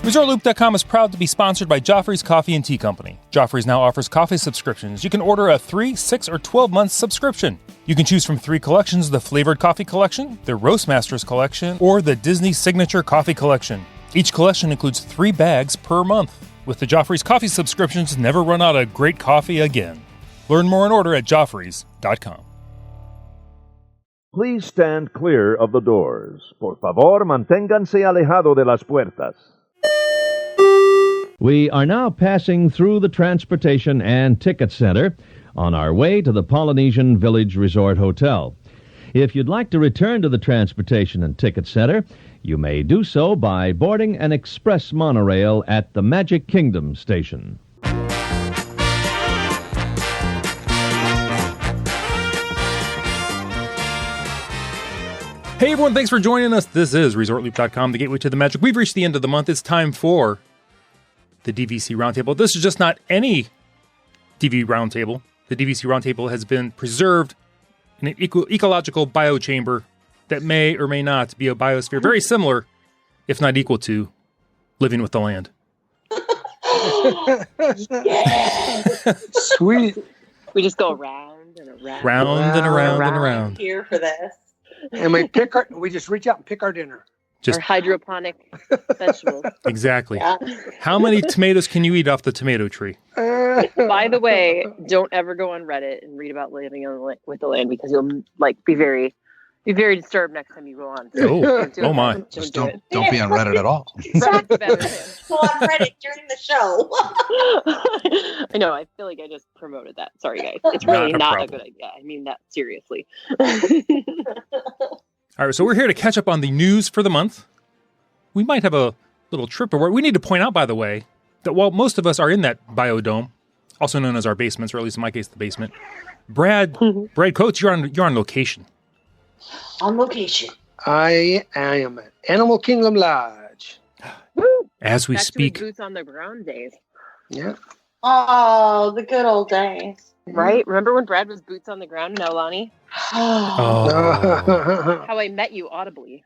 ResortLoop.com is proud to be sponsored by Joffrey's Coffee and Tea Company. Joffrey's now offers coffee subscriptions. You can order a 3, 6, or 12-month subscription. You can choose from 3 collections: the Flavored Coffee Collection, the Roastmasters Collection, or the Disney Signature Coffee Collection. Each collection includes 3 bags per month. With the Joffrey's Coffee subscriptions, never run out of great coffee again. Learn more and order at Joffreys.com. Please stand clear of the doors. Por favor, manténganse alejado de las puertas. We are now passing through the Transportation and Ticket Center on our way to the Polynesian Village Resort Hotel. If you'd like to return to the Transportation and Ticket Center, you may do so by boarding an express monorail at the Magic Kingdom station. Hey everyone, thanks for joining us. This is ResortLoop.com, the gateway to the magic. We've reached the end of the month. It's time for the DVC Roundtable. This is just not any DV Roundtable. The DVC Roundtable has been preserved in an ecological biochamber that may or may not be a biosphere very similar, if not equal to, living with the land. Yeah. Sweet. We just go around and around. Round and around and around. Here for this. And we just reach out and pick our dinner. Just or hydroponic vegetables. Exactly. Yeah. How many tomatoes can you eat off the tomato tree? By the way, don't ever go on Reddit and read about living with the land, because you'll be very disturbed next time you go on. Oh my! Just don't be on Reddit at all. Reddit's better. Go on Reddit during the show. I know. I feel like I just promoted that. Sorry, guys. It's really not a good idea. I mean that seriously. All right, so we're here to catch up on the news for the month. We might have a little trip. We need to point out, by the way, that while most of us are in that biodome, also known as our basements, or at least in my case, the basement, Brad Coates, you're on location. On location. I am at Animal Kingdom Lodge. As we Back speak. to boots on the ground days. Yeah. Oh, the good old days. Right? Remember when Brad was boots on the ground in Aulani? Oh. How I met you audibly.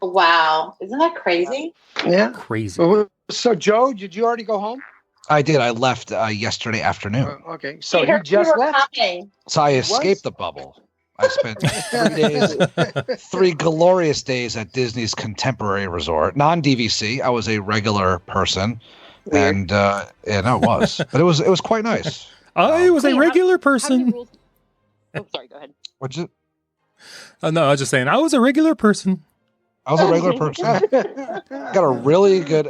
Wow. Isn't that crazy? Yeah. Crazy. So, Joe, did you already go home? I did. I left yesterday afternoon. Okay. So you just left? Coming. So I escaped the bubble. I spent 3 glorious days at Disney's Contemporary Resort, non-DVC. I was a regular person, and no, it was, but it was quite nice. I was a regular person. Oh, sorry. Go ahead. What's it? No, I was just saying I was a regular person. I was a regular person. Got a really good,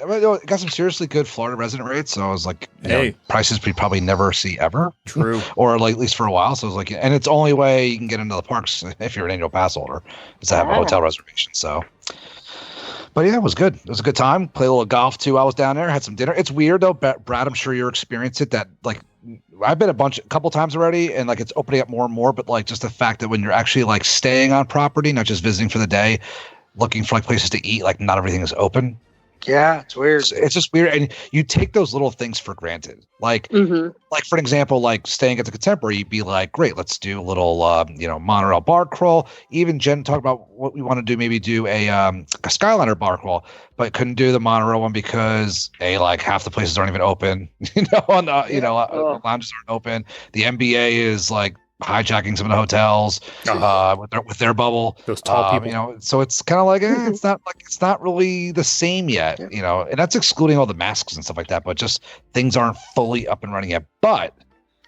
got some seriously good Florida resident rates. So I was like, you know, prices we probably never see ever. True. Or like at least for a while. So I was like, and it's the only way you can get into the parks if you're an annual pass holder is to have a hotel reservation. So, but yeah, it was good. It was a good time. Played a little golf too. I was down there, had some dinner. It's weird though, Brad, I'm sure you're experienced it that like, I've been a couple times already, and like it's opening up more and more. But like just the fact that when you're actually like staying on property, not just visiting for the day, looking for like places to eat, like not everything is open. Yeah, it's weird. It's just weird, and you take those little things for granted. Like, like for an example, like staying at the Contemporary, you'd be like, great, let's do a little, monorail bar crawl. Even Jen talked about what we want to do, maybe do a Skyliner bar crawl, but couldn't do the monorail one because like half the places aren't even open. The lounges aren't open. The NBA is like hijacking some of the hotels with their bubble. Those tall people. So it's kind of like it's not really the same yet, and that's excluding all the masks and stuff like that, but just things aren't fully up and running yet. But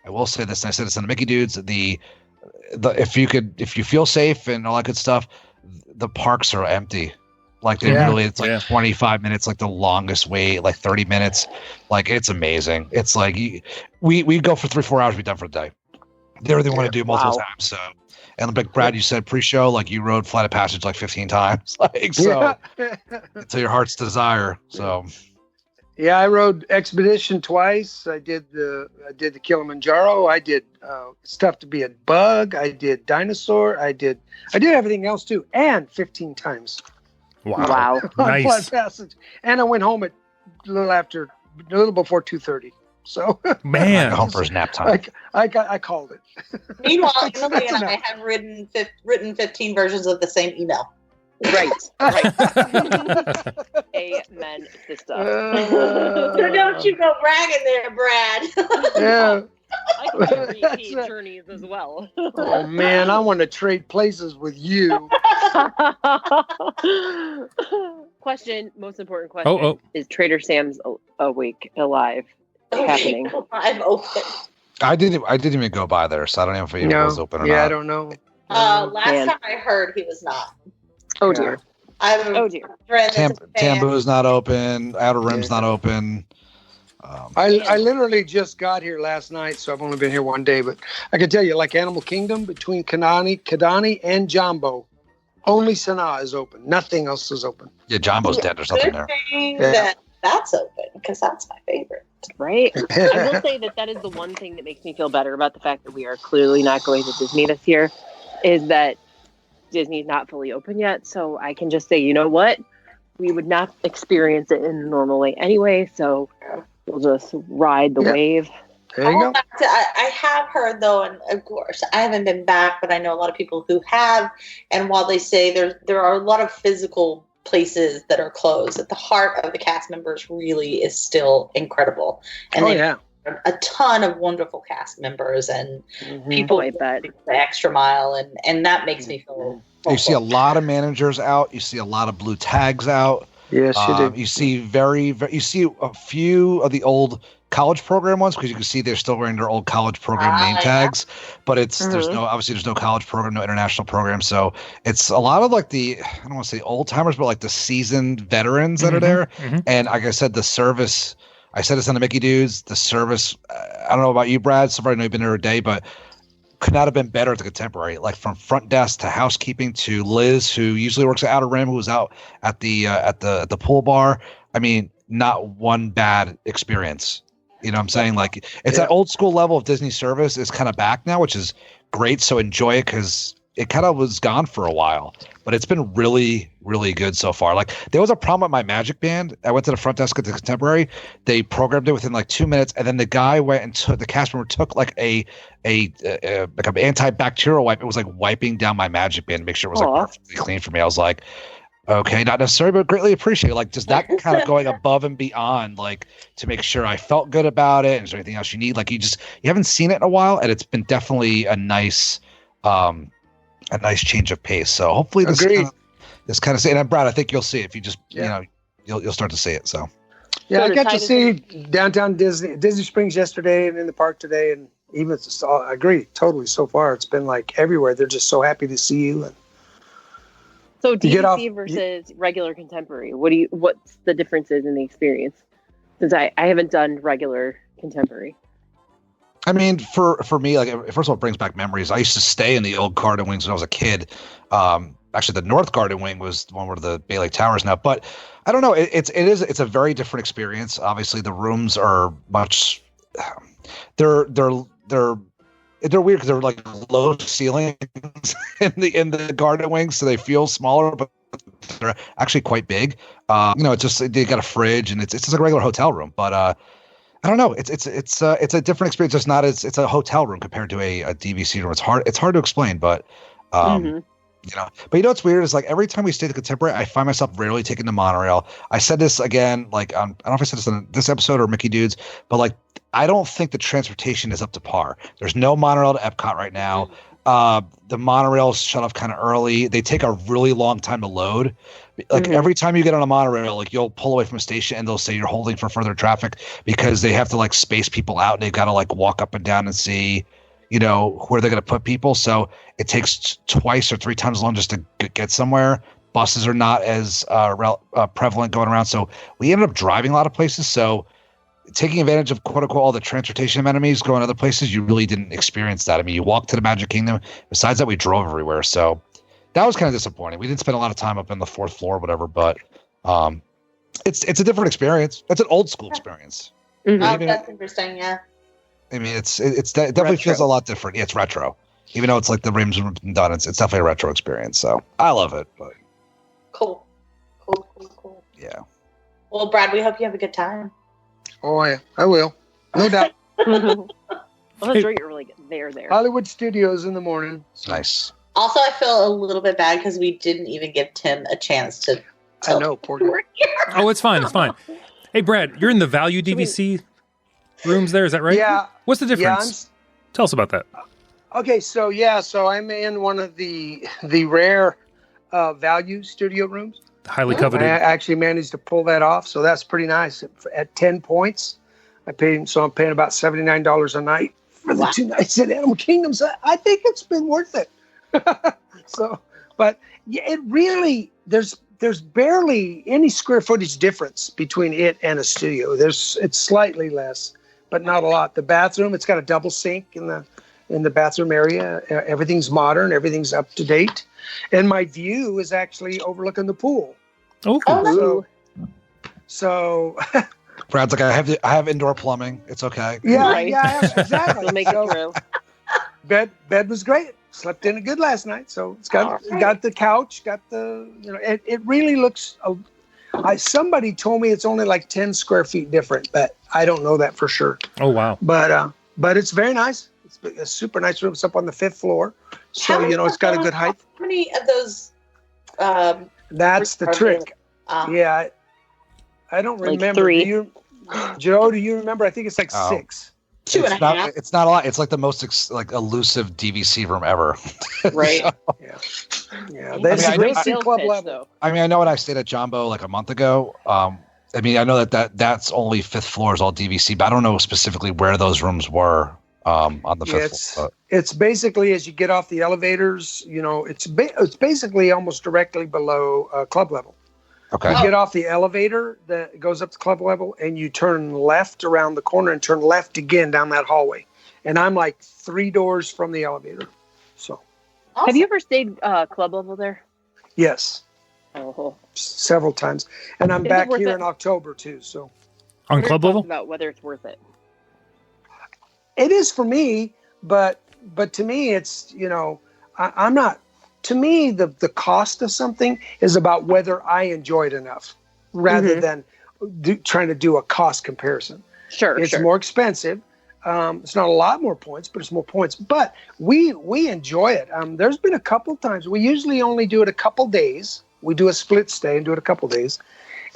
I will say this, and I said this on the Mickey Dudes, if you feel safe and all that good stuff, the parks are empty. Like it's like 25 minutes, like the longest wait, like 30 minutes. Like it's amazing. It's like we go for 3-4 hours, be done for the day. They really want to do multiple times. So, and like Brad, you said pre-show, like you rode Flight of Passage like 15 times, until your heart's desire. So, yeah, I rode Expedition twice. I did the Kilimanjaro. I did Stuff to Be a Bug. I did Dinosaur. I did everything else too, and 15 times. Wow. On Nice. Flight Passage, and I went home at a little before 2:30. So man, home for his nap time. I called it. Meanwhile, Emily and I have written 15 versions of the same email. Right. Amen, sister. So don't you go bragging there, Brad. Yeah. I can repeat journeys as well. Oh man, I want to trade places with you. Question, most important question. Oh. Is Trader Sam's alive happening? I'm open. I didn't even go by there, so I don't know if it was open or not. Yeah, I don't know. Last time I heard, he was not. Oh dear. I have a friend that's a fan. Tambu's not open. Outer Rim's not open. I literally just got here last night, so I've only been here one day. But I can tell you, like Animal Kingdom, between Kidani and Jambo, only Sanaa is open. Nothing else is open. Yeah, Jumbo's dead. There's nothing there. That's open, because that's my favorite. Right. I will say that is the one thing that makes me feel better about the fact that we are clearly not going to Disney this year, is that Disney's not fully open yet. So I can just say, you know what? We would not experience it in the normal way anyway. So we'll just ride the wave. There you go. I have heard, though, and of course, I haven't been back, but I know a lot of people who have. And while they say there are a lot of physical places that are closed, at the heart of the cast members really is still incredible. And a ton of wonderful cast members and people the extra mile, and that makes me feel hopeful. You see a lot of managers out. You see a lot of blue tags out. Yes, you do. You see you see a few of the old college program ones, because you can see they're still wearing their old college program name tags, but there's no college program, no international program. So it's a lot of like I don't want to say old timers, but like the seasoned veterans that are there. And like I said, the service, I said this on the Mickey Dudes, the service, I don't know about you, Brad, so far I know you've been there a day, but could not have been better at the Contemporary. Like from front desk to housekeeping to Liz, who usually works at Outer Rim, who was out at the pool bar. I mean, not one bad experience. You know what I'm saying? Like it's that old school level of Disney service is kind of back now, which is great. So enjoy it, because it kind of was gone for a while, but it's been really, really good so far. Like there was a problem with my Magic Band. I went to the front desk at the Contemporary. They programmed it within like 2 minutes, and then the guy went and the cast member took like an antibacterial wipe. It was like wiping down my Magic Band to make sure it was like perfectly clean for me. I was like, okay, not necessarily, but greatly appreciate it. Like just that kind of going above and beyond, like to make sure I felt good about it. And is there anything else you need? Like you haven't seen it in a while, and it's been definitely a nice change of pace. So hopefully this kind of and Brad, I think you'll see it if you just you'll start to see it. So I got to see downtown Disney Springs yesterday and in the park today, and even I agree totally. So far, it's been like everywhere. They're just so happy to see you. And so DVC versus regular Contemporary, what's the differences in the experience? Since I haven't done regular Contemporary. I mean, for me, like first of all, it brings back memories. I used to stay in the old Garden Wings when I was a kid. Actually, the North Garden Wing was the one where the Bay Lake Tower is now. But I don't know. It's a very different experience. Obviously, the rooms are much. They're weird because they're like low ceilings in the Garden Wings, so they feel smaller, but they're actually quite big. It's just they got a fridge, and it's just like a regular hotel room. But I don't know. It's a different experience. It's a hotel room compared to a DVC room. It's hard to explain, but But what's weird is like every time we stay at the Contemporary, I find myself rarely taking the monorail. I said this again, like I don't know if I said this in this episode or Mickey Dudes, but like I don't think the transportation is up to par. There's no monorail to Epcot right now. The monorails shut off kind of early. They take a really long time to load. Like every time you get on a monorail, like you'll pull away from a station and they'll say you're holding for further traffic because they have to like space people out and they've got to like walk up and down and see, where they're going to put people. So it takes twice or three times as long just to get somewhere. Buses are not as prevalent going around. So we ended up driving a lot of places. So taking advantage of quote unquote all the transportation amenities going other places, you really didn't experience that. I mean, you walked to the Magic Kingdom. Besides that, we drove everywhere. So that was kind of disappointing. We didn't spend a lot of time up in the fourth floor or whatever, but it's a different experience. It's an old school experience. Mm-hmm. That's interesting. Yeah. I mean, it definitely retro. Feels a lot different. Yeah, it's retro. Even though it's like the rims have been done, it's definitely a retro experience. So I love it. But Cool. Yeah. Well, Brad, we hope you have a good time. Oh yeah, I will. No doubt. Well, that's right. You're really good. There. Hollywood Studios in the morning. Nice. Also, I feel a little bit bad because we didn't even give Tim a chance to. I know, poor guy. Oh, it's fine. It's fine. Hey, Brad, you're in the value DVC rooms there. Is that right? Yeah. What's the difference? Tell us about that. Okay, so I'm in one of the rare value studio rooms. Highly coveted. I actually managed to pull that off, so that's pretty nice. At 10 points, I'm paying about $79 a night for the 2 nights at Animal Kingdom. So I think it's been worth it. But yeah, it really there's barely any square footage difference between it and a studio. It's slightly less, but not a lot. The bathroom, it's got a double sink in the bathroom area. Everything's modern, everything's up to date, and my view is actually overlooking the pool. Oh, so Brad's like, I have indoor plumbing. It's okay. Yeah, Right. yeah, exactly. We'll make it through. Bed was great. Slept in it good last night. So it's got the couch, got the it really looks. Somebody told me it's only like 10 square feet different, but I don't know that for sure. Oh wow! But it's very nice. It's a super nice room. It's up on the 5th floor, so it's got a good height. How many of those? That's the trick. Yeah, I don't Like remember. 3. Joe, do you remember? I think it's like 6. 2.5. It's not a lot. It's like the most elusive DVC room ever. Right. Yeah. That's I a mean, great Sales club pitch, level. though. I mean, I know when I stayed at Jumbo like a month ago. I know that's only 5th floor is all DVC, but I don't know specifically where those rooms were on the 5th floor. It's basically as you get off the elevators, it's basically almost directly below club level. Okay. You get off the elevator that goes up to club level, and you turn left around the corner and turn left again down that hallway. And I'm like 3 doors from the elevator. So, Have you ever stayed club level there? yes, Oh, several times. And I'm Is it back worth here it? in October too. So On club level? about whether it's worth it. it is for me, but to me, it's, I'm not. To me, the cost of something is about whether I enjoy it enough, rather than trying to do a cost comparison. Sure, It's more expensive. It's not a lot more points, but it's more points. But we enjoy it. There's been a couple times. We usually only do it a couple days. We do a split stay and do it a couple days.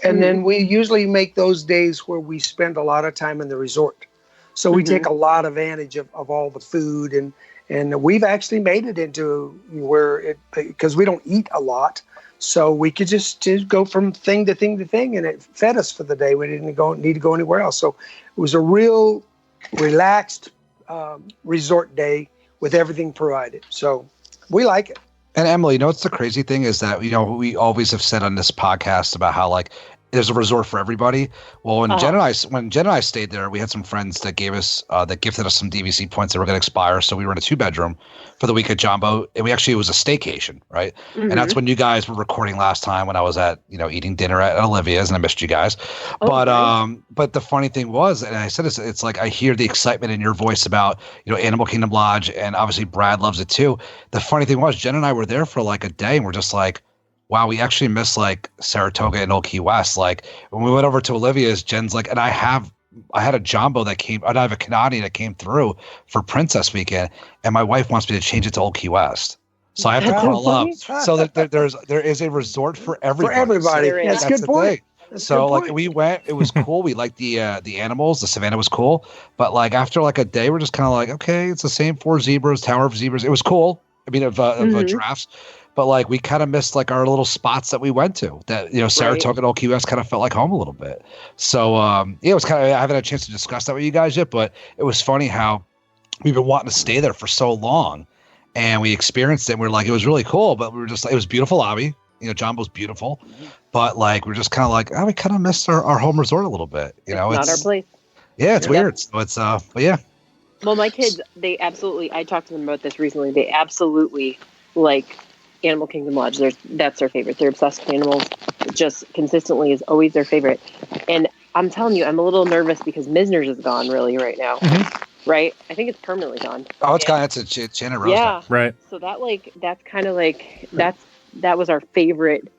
And then we usually make those days where we spend a lot of time in the resort. So we take a lot of advantage of all the food. And we've actually made it into where because we don't eat a lot. So we could just go from thing to thing to thing, and it fed us for the day. We didn't need to go anywhere else. So it was a real relaxed resort day with everything provided. So we like it. And Emily, what's the crazy thing is that, we always have said on this podcast about how like there's a resort for everybody. Well, when Jen and I stayed there, we had some friends that gifted us some DVC points that were going to expire. So we were in a 2-bedroom for the week at Jumbo, and it was a staycation, right? And that's when you guys were recording last time when I was at, eating dinner at Olivia's, and I missed you guys. But the funny thing was, and I said it's like I hear the excitement in your voice about, Animal Kingdom Lodge, and obviously Brad loves it too. The funny thing was, Jen and I were there for like a day, and we're just like, wow, we actually missed like Saratoga and Old Key West. Like when we went over to Olivia's, Jen's like, and I had a Jumbo that came, and I have a Canadi that came through for Princess Weekend, and my wife wants me to change it to Old Key West. So I have to call up. So that there is a resort for everybody. For everybody. So That's a good point. So like we went, it was cool. We liked the animals. The savannah was cool. But like after like a day, we're just kind of like, okay, it's the same 4 zebras, Tower of Zebras. It was cool. I mean, of giraffes. But like we kind of missed like our little spots that we went to. That Saratoga and Old Key West kind of felt like home a little bit. So it was kind of, I haven't had a chance to discuss that with you guys yet, but it was funny how we've been wanting to stay there for so long, and we experienced it. And we were like, it was really cool, but we were just like, it was beautiful lobby. Jumbo's beautiful, but like we're just kind of like, we kind of missed our home resort a little bit. It's not our place. Yeah, it's weird. So it's but yeah. Well, my kids, they absolutely. I talked to them about this recently. They absolutely like Animal Kingdom Lodge. That's their favorite. They're obsessed with animals. Just consistently is always their favorite. And I'm telling you, I'm a little nervous because Misner's is gone really right now. Right? I think it's permanently gone. Oh, it's gone. It's a Janet Rose. Yeah. Right. So that's kind of like that was our favorite.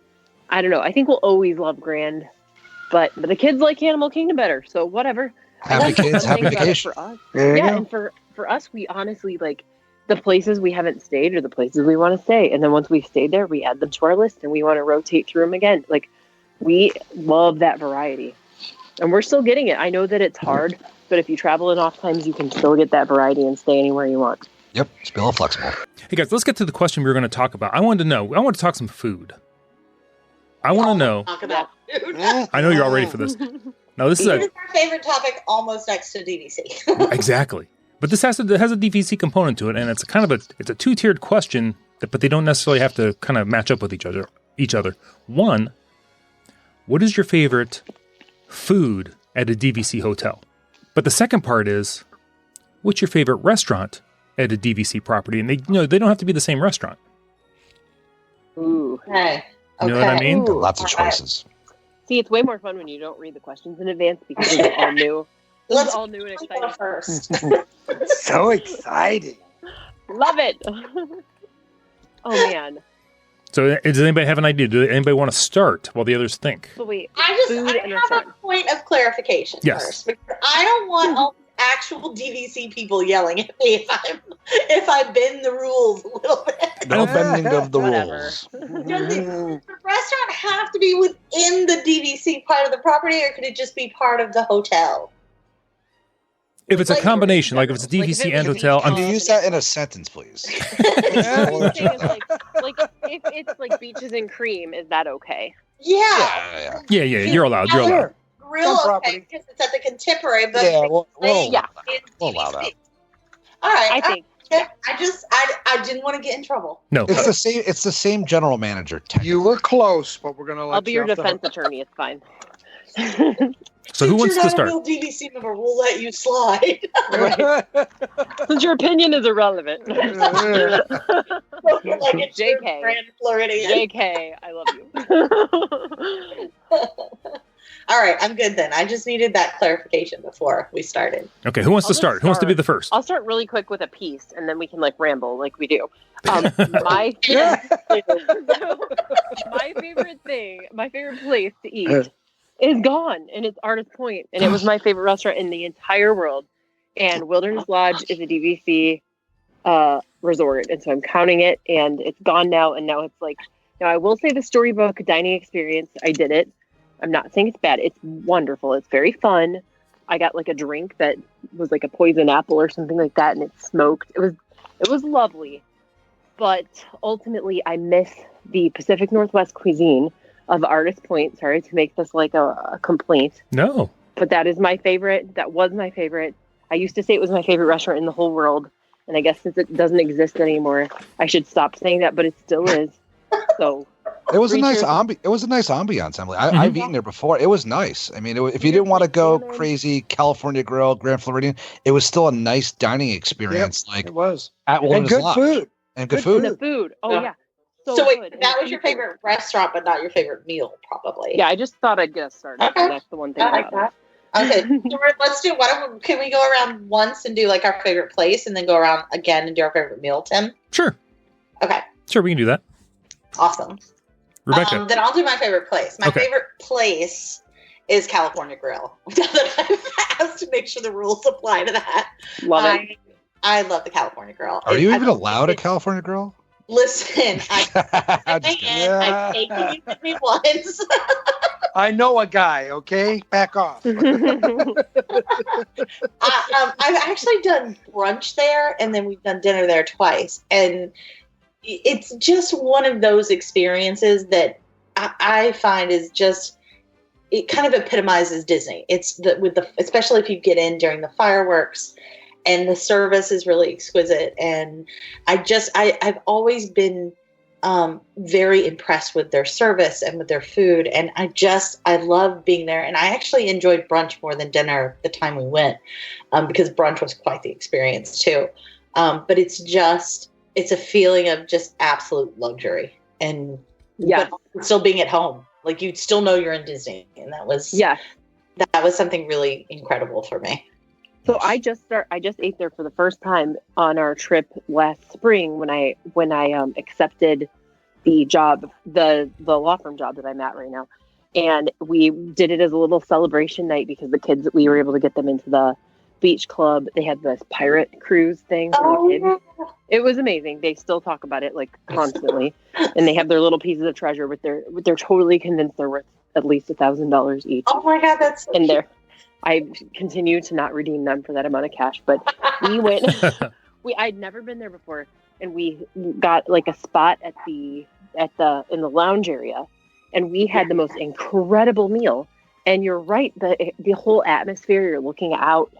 I don't know. I think we'll always love Grand, but the kids like Animal Kingdom better. So whatever. Happy kids, happy vacation. For us. Yeah, and for us, we honestly like the places we haven't stayed or the places we want to stay. And then once we've stayed there, we add them to our list and we want to rotate through them again. Like, we love that variety. And we're still getting it. I know that it's hard, but if you travel in off times, you can still get that variety and stay anywhere you want. Yep, it's a little flexible. Hey guys, let's get to the question we were going to talk about. I want to talk some food. I want to know. Talk about food. I know you're all ready for this. Now, this is Our favorite topic, almost next to DVC. exactly. But this has a DVC component to it, and it's it's a two-tiered question, but they don't necessarily have to kind of match up with each other. One, what is your favorite food at a DVC hotel? But the second part is, what's your favorite restaurant at a DVC property? And they don't have to be the same restaurant. Ooh. Okay. You know what I mean? Ooh. Lots of choices. See, it's way more fun when you don't read the questions in advance because it's all new. Let's all new and go exciting. first. So exciting. Love it. Oh man. So does anybody have an idea? Does anybody want to start while the others think? So wait, I food and have restaurant. a point of clarification Yes. first. Because I don't want all actual DVC people yelling at me if I bend the rules a little bit. No bending of the Whatever. rules. Does the restaurant have to be within the DVC part of the property, or could it just be part of the hotel? If it's a Like- combination, like if it's a Like if DVC it and was hotel, Can I'm you use that in a sentence, please? What I'm saying is like if it's like beaches and cream, is that okay? Yeah. yeah, you're allowed. You're allowed. Sure. Real Some okay, property. because it's at the Contemporary, but Yeah, we'll Yeah. we'll allow that. All right. I think. I didn't want to get in trouble. No, It's the same. It's the same general manager. You were close, but we're gonna let I'll be you your off the defense hook. attorney. It's fine. so who wants to You're start? not a real DVC member. We'll let you slide. Since your opinion is irrelevant. Like it's your JK. Grand Floridian. JK, I love you. All right, I'm good then. I just needed that clarification before we started. Okay, who wants I'll to just start? Who wants to be start. the first? I'll start really quick with a piece, and then we can like ramble like we do. My favorite thing, my favorite place to eat is gone, and it's Artist Point, and it was my favorite restaurant in the entire world. And Wilderness Lodge is a DVC resort, and so I'm counting it, and it's gone now. And now it's like, now I will say the storybook dining experience, I did it. I'm not saying it's bad. It's wonderful. It's very fun. I got like a drink that was like a poison apple or something like that, and it's smoked. It was lovely. But ultimately, I miss the Pacific Northwest cuisine of Artist Point. Sorry to make this like a complaint, No. but that is my favorite. That was my favorite. I used to say it was my favorite restaurant in the whole world, and I guess since it doesn't exist anymore, I should stop saying that, but it still is. So It was a nice Research. It was a nice ambiance, Emily. I've eaten there before. It was nice. I mean, if you didn't want to go crazy California Grill, Grand Floridian, it was still a nice dining experience. Like It was. at And Wilderness good Lodge. food. And good Good food. the food. Oh Yeah. yeah. So wait, good. that And was your the people. favorite restaurant, but not your favorite meal, probably. Yeah, I just thought I'd get us started. Okay. And that's the one thing I like about it. that. Okay, so let's do. Can we go around once and do like our favorite place, and then go around again and do our favorite meal, Tim? Sure. Okay, Sure, we can do that. awesome. Rebecca. Then I'll do my favorite place. My Okay. favorite place is California Grill. Now that I've asked to make sure the rules apply to that. Love it. I love the California Grill. Are you I even love allowed a it. California Grill? Listen, I'm just kidding. I've taken you with me once. I know a guy, okay? Back off. I've actually done brunch there, and then we've done dinner there twice. And it's just one of those experiences that I find is just, it kind of epitomizes Disney. It's especially if you get in during the fireworks, and the service is really exquisite. And I've always been very impressed with their service and with their food. And I love being there. And I actually enjoyed brunch more than dinner the time we went, because brunch was quite the experience too. But it's a feeling of just absolute luxury, and Yeah. but still being at home. Like, you still know you're in Disney. And that was something really incredible for me. So I just ate there for the first time on our trip last spring when I accepted the job, the law firm job that I'm at right now. And we did it as a little celebration night because the kids, we were able to get them into the beach club. They had this pirate cruise thing for the kids. It was amazing. They still talk about it like constantly, and they have their little pieces of treasure with they're totally convinced they're worth at least $1,000 each. Oh my God, that's so and cute. I continue to not redeem them for that amount of cash, but we went. I'd never been there before, and we got like a spot in the lounge area, and we had the most incredible meal. And you're right, the whole atmosphere. You're looking out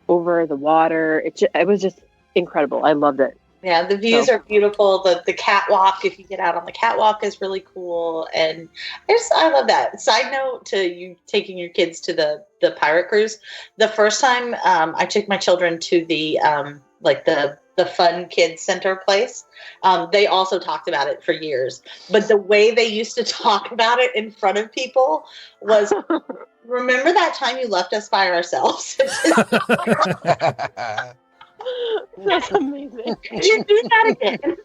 over the water. It was just incredible. I loved it. Yeah, the views are beautiful. The catwalk, if you get out on the catwalk, is really cool. And I love that. Side note to you taking your kids to the pirate cruise. The first time I took my children to the fun kids center place, they also talked about it for years. But the way they used to talk about it in front of people was, remember that time you left us by ourselves? That's amazing. You do that again.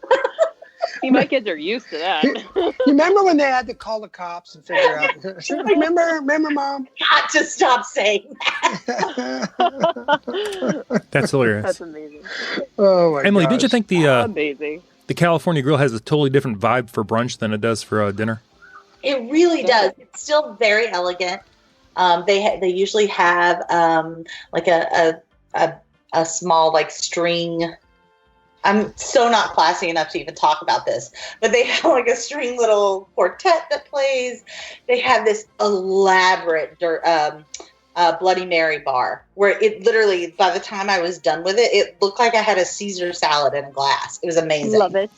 See, my kids are used to that. You remember when they had to call the cops and figure out? Remember, Mom? Got to stop saying that. That's hilarious. That's amazing. Oh my Emily, gosh. did you think Amazing. the California Grill has a totally different vibe for brunch than it does for dinner? It really does. It's still very elegant. They usually have like a small like string. I'm so not classy enough to even talk about this, but they have like a string little quartet that plays. They have this elaborate Bloody Mary bar where it literally, by the time I was done with it, it looked like I had a Caesar salad in a glass. It was amazing. Love it.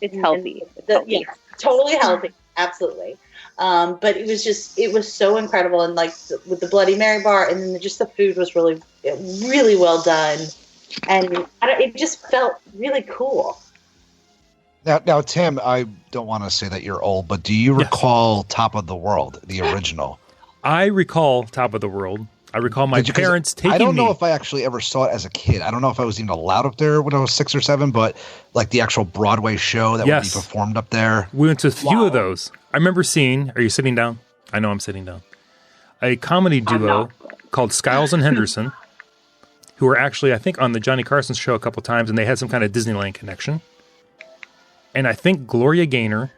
It's healthy. Yeah, totally healthy. Absolutely. But it was so incredible. And like with the Bloody Mary bar, and then just the food was really, really well done. And it just felt really cool. Now, Tim, I don't want to say that you're old, but do you recall Top of the World, the original? I recall Top of the World. I recall my parents taking me. I don't know if I actually ever saw it as a kid. I don't know if I was even allowed up there when I was 6 or 7, but like the actual Broadway show that would be performed up there. We went to a few of those. I remember seeing, are you sitting down? I know I'm sitting down. A comedy duo called Skiles and Henderson, who were actually, I think, on the Johnny Carson show a couple times, and they had some kind of Disneyland connection. And I think Gloria Gaynor,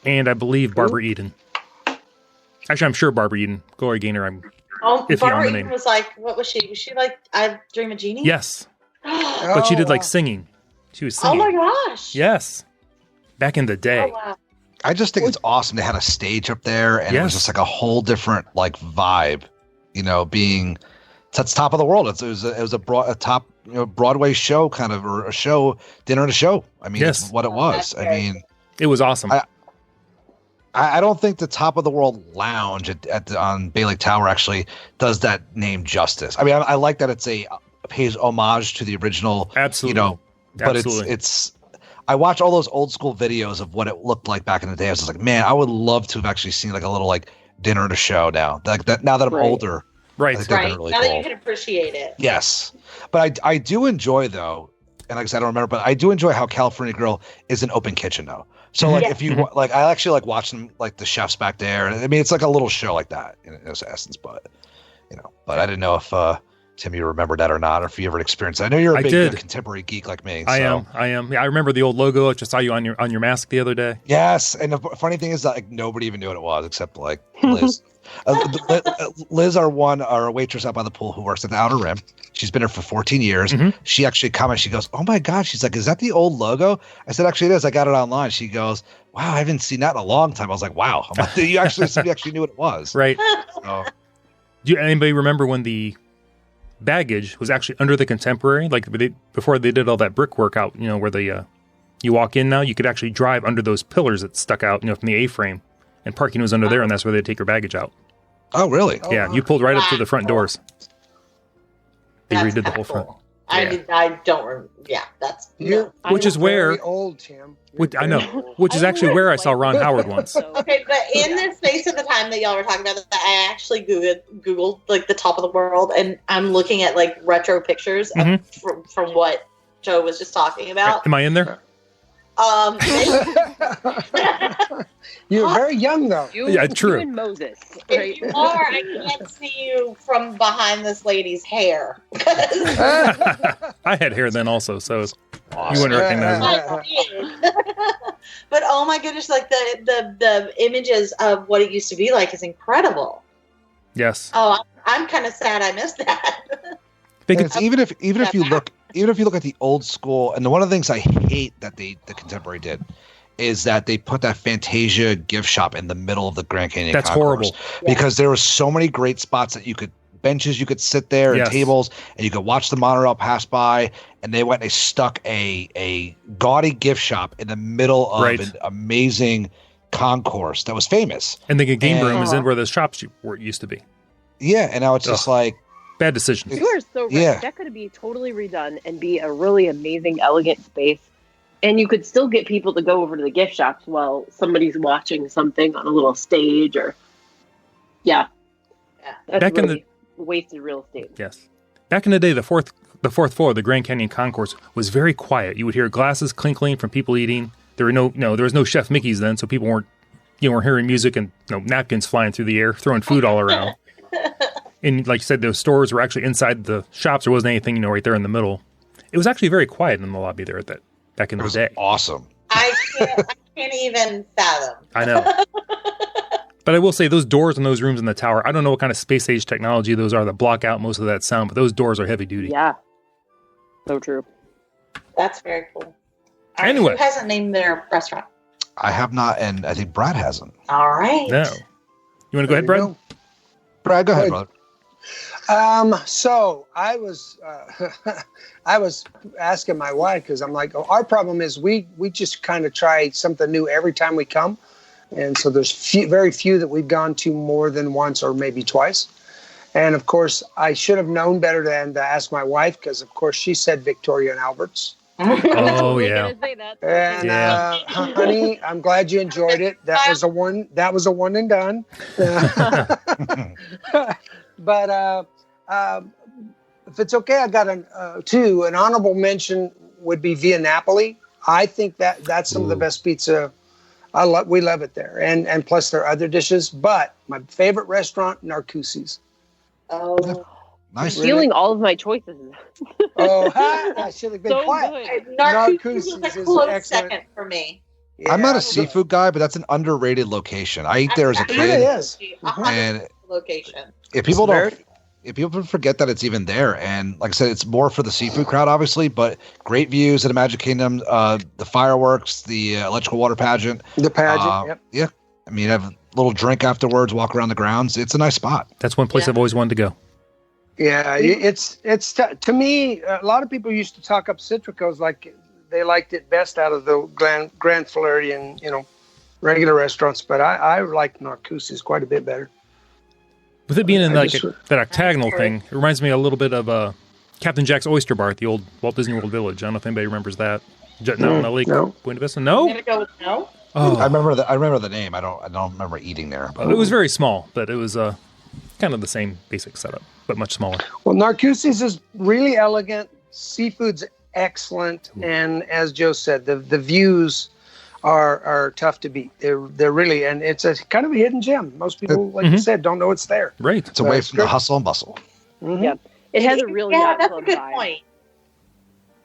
and I believe Barbara Eden. Actually, I'm sure Barbara Eden. Gloria Gaynor, I'm iffy on the name. Was like, what was she? Was she like I Dream of Jeannie? Yes. But she did like singing. She was singing. Oh my gosh. Yes. Back in the day. Oh, wow. I just think it's awesome. They had a stage up there, and it was just like a whole different like vibe, being that's Top of the World. It was a top Broadway show kind of, or a show, dinner and a show. I mean, it's what it was. I mean, it was awesome. I don't think the Top of the World Lounge on Bay Lake Tower actually does that name justice. I mean, I like that pays homage to the original. Absolutely. But it's I watch all those old school videos of what it looked like back in the day. I was just like, man, I would love to have actually seen like a little like dinner and a show now. Like that now that I'm older. Right. Really now that you can appreciate it. Yes. But I do enjoy though, and like I said, I don't remember, but I do enjoy how California Grill is an open kitchen though. So like if you like, I actually like watching like the chefs back there. I mean, it's like a little show like that in its essence, but but I didn't know if Tim, you remember that or not, or if you ever experienced that. I know you're a big contemporary geek like me. I am. Yeah, I remember the old logo. I just saw you on your mask the other day. Yes, and the funny thing is that like nobody even knew what it was except like Liz. Liz, our waitress out by the pool who works at the Outer Rim. She's been here for 14 years. Mm-hmm. She actually commented. She goes, "Oh my God!" She's like, "Is that the old logo?" I said, "Actually, it is. I got it online." She goes, "Wow, I haven't seen that in a long time." I was like, "Wow, somebody actually knew what it was." Right. So, do anybody remember when the baggage was actually under the Contemporary, like before they did all that brickwork out? Where you walk in now, you could actually drive under those pillars that stuck out, from the A-frame, and parking was under there, and that's where they take your baggage out. Oh, really? Yeah, you pulled right up to the front doors. They redid the whole front. I don't. Yeah, that's which is where old Tim. I know, which is actually where I saw Ron Howard once. Okay, but in the space of the time that y'all were talking about that, I actually googled like the Top of the World, and I'm looking at like retro pictures from what Joe was just talking about. Am I in there? You're very young though. Yeah, true. You and Moses. If you are, I can't see you from behind this lady's hair. I had hair then also, so awesome. You wouldn't recognize it. I did. But oh my goodness, like the images of what it used to be like is incredible. Yes. Oh, I'm kind of sad I missed that. Even if you look at the old school, and one of the things I hate that the contemporary did is that they put that Fantasia gift shop in the middle of the Grand Canyon. That's Concourse, horrible. because there were so many great spots that you could sit there and tables, and you could watch the monorail pass by. And they went and they stuck a gaudy gift shop in the middle of an amazing concourse that was famous. And the game room is in where those shops used to be. Yeah, and now it's just like bad decision. You are so right. Yeah. That could be totally redone and be a really amazing, elegant space. And you could still get people to go over to the gift shops while somebody's watching something on a little stage or that's Back in really wasted real estate. Yes. Back in the day, the fourth floor of the Grand Canyon Concourse was very quiet. You would hear glasses clinkling from people eating. There was no Chef Mickey's then, so people weren't hearing music and napkins flying through the air, throwing food all around. And like you said, those stores were actually inside the shops. There wasn't anything, right there in the middle. It was actually very quiet in the lobby there back in the day. Awesome. I can't even fathom. I know. But I will say those doors in those rooms in the tower, I don't know what kind of space age technology those are that block out most of that sound, but those doors are heavy duty. Yeah. So true. That's very cool. Anyway. Who hasn't named their restaurant? I have not, and I think Brad hasn't. All right. No. You want to go ahead, Brad? Brad, go ahead, brother. So I was asking my wife, because I'm like, our problem is we just kind of try something new every time we come. And so there's very few that we've gone to more than once or maybe twice. And of course, I should have known better than to ask my wife, because of course she said Victoria and Albert's. Oh yeah. And honey, I'm glad you enjoyed it. That was a one and done. But if it's okay, I got an honorable mention would be Via Napoli. I think that's some of the best pizza. We love it there, and plus there are other dishes. But my favorite restaurant, Narcoossee's. Oh, nice! Stealing all of my choices. I should have been So quiet. good. Narcoossee's is a close excellent. second for me. Yeah. I'm not a seafood guy, but that's an underrated location. I ate there as a It really kid, is. and Location. if people forget that it's even there, and like I said, it's more for the seafood crowd, obviously, but great views at the Magic Kingdom, the fireworks, the electrical water pageant. The pageant. Yep. Yeah. I mean, have a little drink afterwards, walk around the grounds. It's a nice spot. That's one place I've always wanted to go. Yeah, it's to me. A lot of people used to talk up Citrico's like they liked it best out of the Grand Floridian, regular restaurants. But I like Narcoossee's quite a bit better. With it being in that octagonal thing, it reminds me a little bit of Captain Jack's Oyster Bar at the old Walt Disney World Village. I don't know if anybody remembers that. No, Lake Buena Vista. No. I'm gonna go with no. Oh, I remember the name. I don't remember eating there. it was very small, but it was kind of the same basic setup, but much smaller. Well, Narcoossee's is really elegant. Seafood's excellent, and as Joe said, the views are tough to beat. They're really, and it's a kind of a hidden gem. Most people, like you said, don't know it's there. Right. It's away from the hustle and bustle. Mm-hmm. Yeah. It has a really that's a good point.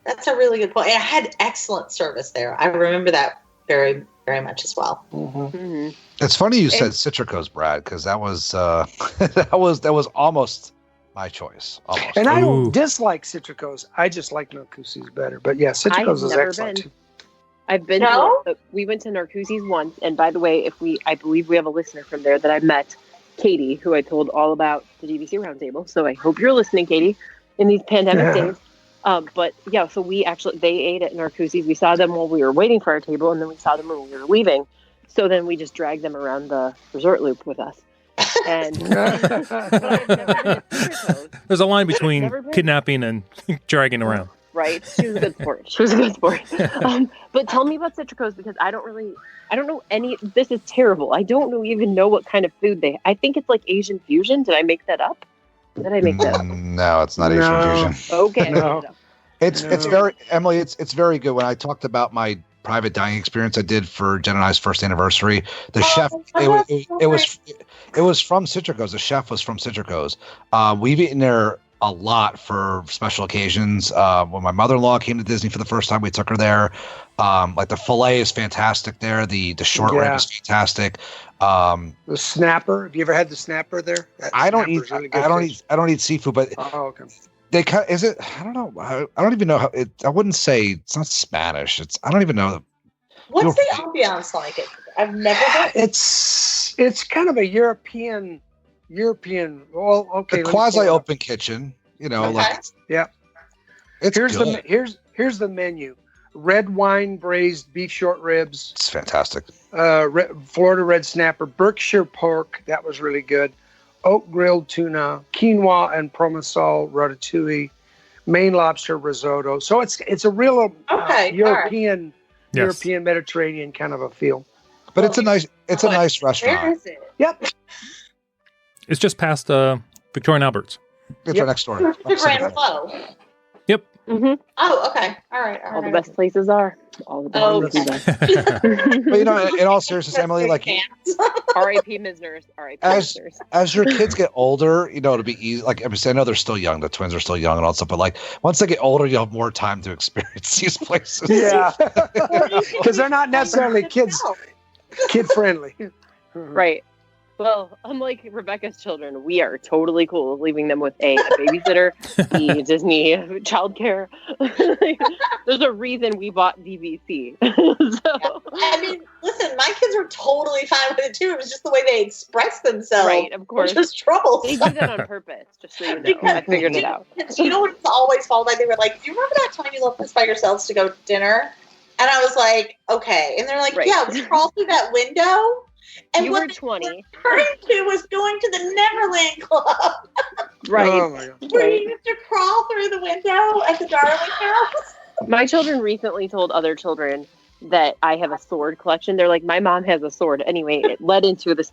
That's a really good point. It had excellent service there. I remember that very, very much as well. Mm-hmm. Mm-hmm. It's funny you said Citrico's, Brad, because that was that was almost my choice. Almost. And I don't dislike Citrico's. I just like Narcoossee's better. But yeah, Citrico's is excellent too. I've been we went to Narcoossee's once, and by the way, I believe we have a listener from there that I met, Katie, who I told all about the DVC Roundtable. So I hope you're listening, Katie, in these pandemic days. But yeah, so they ate at Narcoossee's. We saw them while we were waiting for our table, and then we saw them when we were leaving. So then we just dragged them around the resort loop with us. And there's a line between kidnapping and dragging around. Right. She was a good sport. But tell me about Citrico's, because I don't know this is terrible. I don't even know what kind of food I think it's like Asian fusion. Did I make that up? No, it's not Asian fusion. Okay. No. It's very, Emily, it's very good. When I talked about my private dining experience I did for Jen and I's first anniversary, the chef, it was from Citrico's. The chef was from Citrico's. We've eaten there a lot for special occasions. When my mother-in-law came to Disney for the first time, we took her there. Like the filet is fantastic there. The short rib is fantastic. The snapper. Have you ever had the snapper there? I don't eat seafood, but okay. They is it? I don't know. I don't even know how it. I wouldn't say it's not Spanish. I don't even know. What's the ambiance like? I've never had. It's kind of a European. Well, okay. A quasi open kitchen. Like yeah. Here's the menu: red wine braised beef short ribs. It's fantastic. Florida red snapper, Berkshire pork. That was really good. Oak grilled tuna, quinoa and provençal ratatouille, Maine lobster risotto. So it's a real European Mediterranean kind of a feel. But it's a nice restaurant. Where is it? Yep. It's just past Victoria and Albert's. It's right next door. The Grand Flow. Yep. Mm-hmm. Oh, okay. All right. All the best places are. All the best places are. But in all seriousness, Emily, like R.I.P. Misners. R.I.P. Misners. As your kids get older, it'll be easy. Like I know they're still young. The twins are still young and all that stuff. But like once they get older, you'll have more time to experience these places. Yeah, because they're not necessarily kid friendly. Right. Well, unlike Rebecca's children, we are totally cool with leaving them with a babysitter, the Disney childcare. There's a reason we bought DVC. So. I mean, listen, my kids were totally fine with it too. It was just the way they expressed themselves. Right, of course. Which was troublesome. They did that on purpose, just so you know. I figured it out. You know what it's always followed by? They were like, do you remember that time you left us by yourselves to go to dinner? And I was like, okay. And they're like, yeah, we crawled through that window. And you what were 20. we were referring to was going to the Neverland Club. Right. Oh my God. Where you have to crawl through the window at the Darling House. My children recently told other children that I have a sword collection. They're like, my mom has a sword. Anyway, it led into this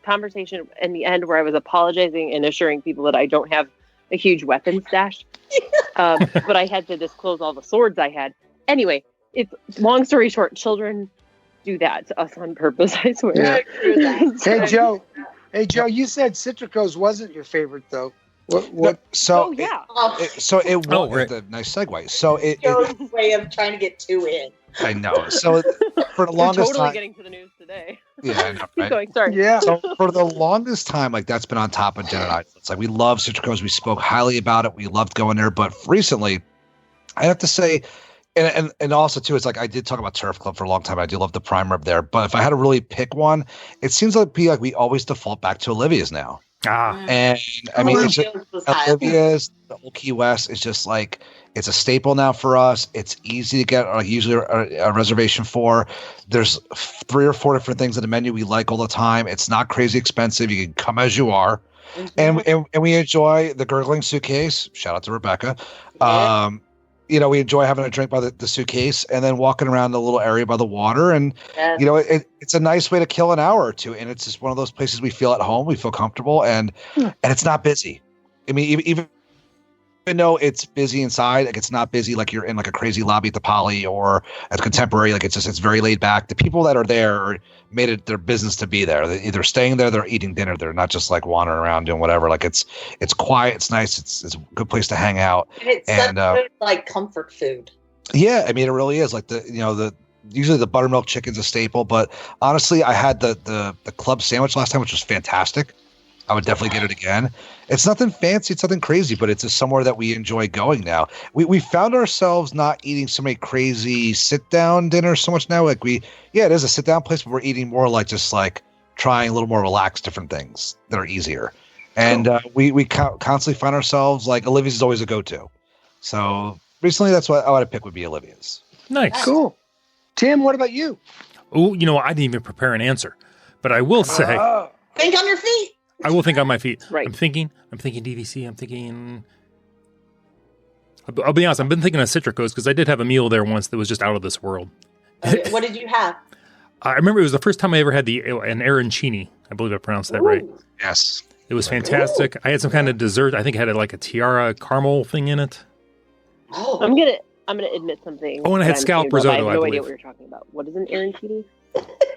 conversation in the end where I was apologizing and assuring people that I don't have a huge weapon stash. But I had to disclose all the swords I had. Anyway, it's long story short, children do that to us on purpose, I swear. Yeah. Hey Joe, you said Citrico's wasn't your favorite though. What? No, so oh yeah. It was right. a nice segue. So Joe's way of trying to get two in. I know. So for the longest totally time, getting to the news today. Yeah, I know. Keep Right? going. Sorry. Yeah. So for the longest time, like that's been on top of dinner nights. It's like we love Citrico's. We spoke highly about it. We loved going there. But recently, I have to say. And also too, it's like I did talk about Turf Club for a long time. I do love the prime rib there, but if I had to really pick one, it seems like we always default back to Olivia's now. And I mean, it's Olivia's, the whole Key West is just like it's a staple now for us. It's easy to get usually a reservation for. There's 3 or 4 different things in the menu we like all the time. It's not crazy expensive. You can come as you are, and we enjoy the gurgling suitcase. Shout out to Rebecca. Yeah. We enjoy having a drink by the suitcase and then walking around the little area by the water. And, it's a nice way to kill an hour or two. And it's just one of those places we feel at home. We feel comfortable and it's not busy. I mean, even though it's busy inside, like it's not busy like you're in like a crazy lobby at the Poly or at the Contemporary. Like it's very laid back. The people that are there made it their business to be there. They're either staying there, they're eating dinner. They're not just like wandering around doing whatever. Like it's quiet. It's nice. It's a good place to hang out. And it's such good, like comfort food. Yeah. I mean, it really is like usually the buttermilk chicken's a staple, but honestly, I had the club sandwich last time, which was fantastic. I would definitely get it again. It's nothing fancy. It's nothing crazy, but it's just somewhere that we enjoy going now. We found ourselves not eating so many crazy sit-down dinners so much now. Like it is a sit-down place, but we're eating more like just like trying a little more relaxed different things that are easier. And we constantly find ourselves like Olivia's is always a go-to. So recently, that's what I would pick would be Olivia's. Nice. Cool. Tim, what about you? Oh, I didn't even prepare an answer, but I will say, Think on your feet. I will think on my feet. Right. I'm thinking DVC. I'm thinking. I'll be honest. I've been thinking of Citrico's because I did have a meal there once that was just out of this world. Okay, what did you have? I remember it was the first time I ever had an arancini. I believe I pronounced that right. Yes. It was fantastic. I had some kind of dessert. I think it had like a tiara caramel thing in it. Oh, I'm gonna admit something. Oh, and I had scallop risotto. I have no I idea believe what you're talking about. What is an arancini?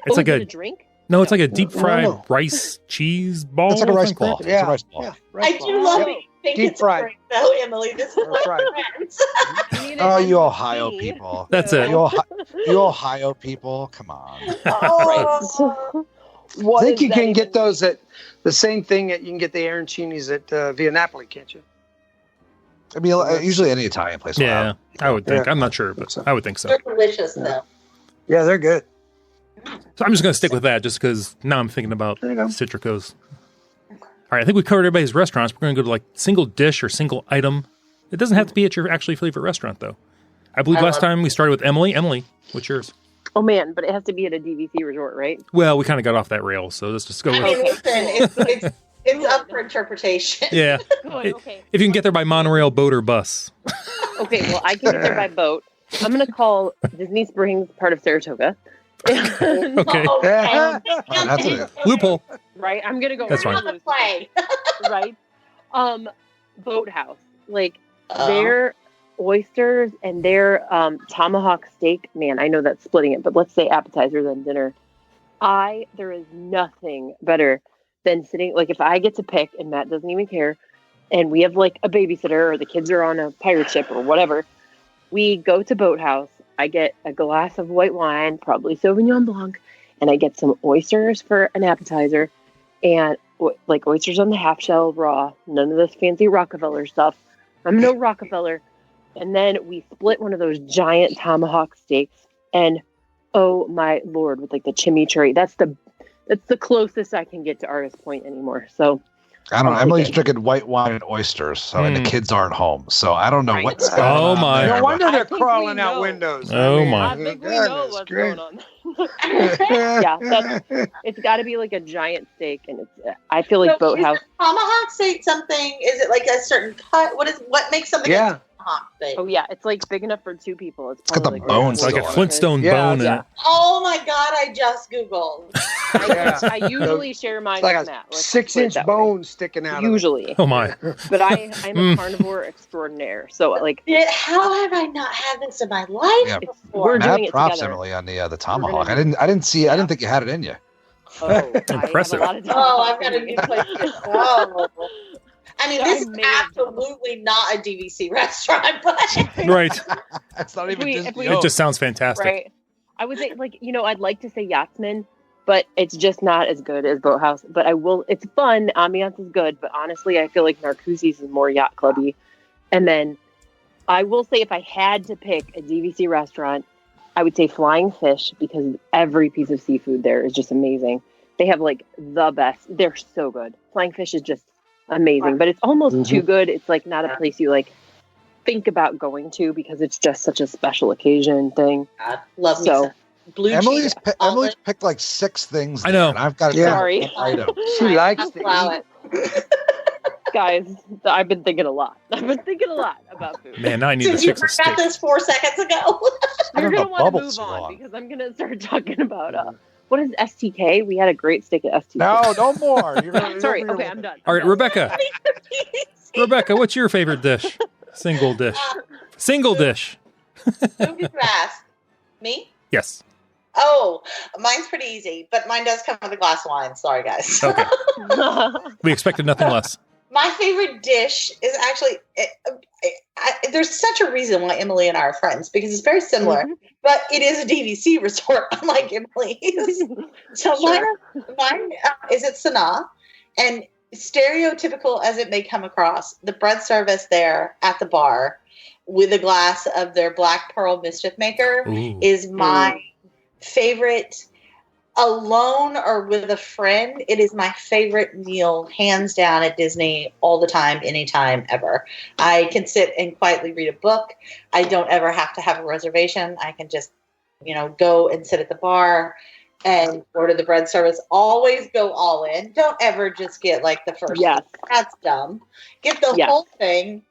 It's like a drink. No, it's like a deep fried No. rice cheese ball. It's like a rice ball. Yeah. It's a rice ball. Yeah, I do love it. think Deep it's fried. great, though, Emily. This is Or what fried. friends. Oh, you Ohio people. That's it. You Ohio people. Come on. Oh, I think you can get those at the same thing that you can get the arancinis at Via Napoli, can't you? I mean, usually any Italian place. will Yeah, have. I would think. Yeah. I'm not sure, but I would think so. they're delicious, though. Yeah, they're good. So I'm just going to stick with that just because now I'm thinking about There you go. Citricos. All right, I think we covered everybody's restaurants. We're going to go to like single dish or single item. It doesn't have to be at your actually favorite restaurant, though. I believe last time we started with Emily. Emily, what's yours? Oh man, but it has to be at a DVC resort, right? Well, we kind of got off that rail, so let's just go I with mean, listen, it's up for interpretation. Yeah. Good, okay. If you can get there by monorail, boat, or bus. Okay, well, I can get there by boat. I'm going to call Disney Springs part of Saratoga. Okay. That's it. Loophole. Right? I'm going to go That's We're fine. on the plane. right? Boathouse. Like, Oh. their oysters and their tomahawk steak, man, I know that's splitting it, but let's say appetizer than dinner. There is nothing better than sitting, like if I get to pick and Matt doesn't even care, and we have like a babysitter or the kids are on a pirate ship or whatever, we go to Boathouse. I get a glass of white wine, probably Sauvignon Blanc, and I get some oysters for an appetizer and like oysters on the half shell raw, none of this fancy Rockefeller stuff. I'm no Rockefeller. And then we split one of those giant tomahawk steaks, and oh my Lord, with like the chimichurri. That's the closest I can get to Artist Point anymore. So I don't know. I'll Emily's take it. drinking white wine and oysters, and the kids aren't home, so I don't know Right. what's going Oh, on. my. there, No wonder I they're think crawling we out know. windows. Oh, my. I think we know goodness what's gracious. going on. Yeah, it's got to be like a giant steak, and I feel like So Boathouse. Is the tomahawk steak something? Is it like a certain cut? What makes something Yeah. a tomahawk steak? Oh yeah, it's like big enough for two people. It's got the probably bones It's like a still on it. Flintstone Yeah, bone in yeah. it. Oh my God! I just googled. Yeah. I usually share mine It's like with a Matt. Let's put it 6-inch that way. bone sticking out. Usually, Oh, my. but I'm a carnivore extraordinaire. So like, How have I not had this in my life Yeah. before? We're doing Mad it props, together. Emily, on the tomahawk. gonna I didn't think you had it in you. Impressive. I've got a new place to go. I mean, this is I made it. absolutely not a DVC restaurant, but Right. It's not If even we- Disney. if we- It just sounds fantastic. right. I would say like I'd like to say Yachtsman, but it's just not as good as Boathouse. But I will. It's fun. Ambiance is good, but honestly, I feel like Narcoossee's is more yacht clubby. And then I will say, if I had to pick a DVC restaurant, I would say Flying Fish, because every piece of seafood there is just amazing. They have like the best. They're so good. Flying Fish is just amazing, but it's almost too good. It's like not a place you like think about going to because it's just such a special occasion thing. love me So- some blue Emily's cheese. Emily's picked like 6 things. I there, know. and I've got Yeah. Sorry. item. She likes I'll to allow eat. it. Guys, I've been thinking a lot. I've been thinking a lot about food. Man, now I need to Since you fix a forgot steak. this 4 seconds ago. You're the gonna want to bubbles move are on on. because I'm gonna start talking about what is STK? We had a great steak at STK. No more. Sorry. Okay, I'm done. All right, Rebecca. Rebecca, what's your favorite dish? Single dish. Single dish. Who did you ask? Me? Yes. Oh, mine's pretty easy, but mine does come with a glass of wine. Sorry, guys. Okay. We expected nothing less. My favorite dish is actually, there's such a reason why Emily and I are friends, because it's very similar, but it is a DVC resort, unlike Emily's. So Sure. mine is at Sanaa, and stereotypical as it may come across, the bread service there at the bar with a glass of their Black Pearl Mischief Maker Ooh. is my favorite. Alone or with a friend, it is my favorite meal, hands down, at Disney all the time, anytime, ever. I can sit and quietly read a book. I don't ever have to have a reservation. I can just, go and sit at the bar and order the bread service. Always go all in. Don't ever just get like the first. Yes. That's dumb. Get the Yes. whole thing.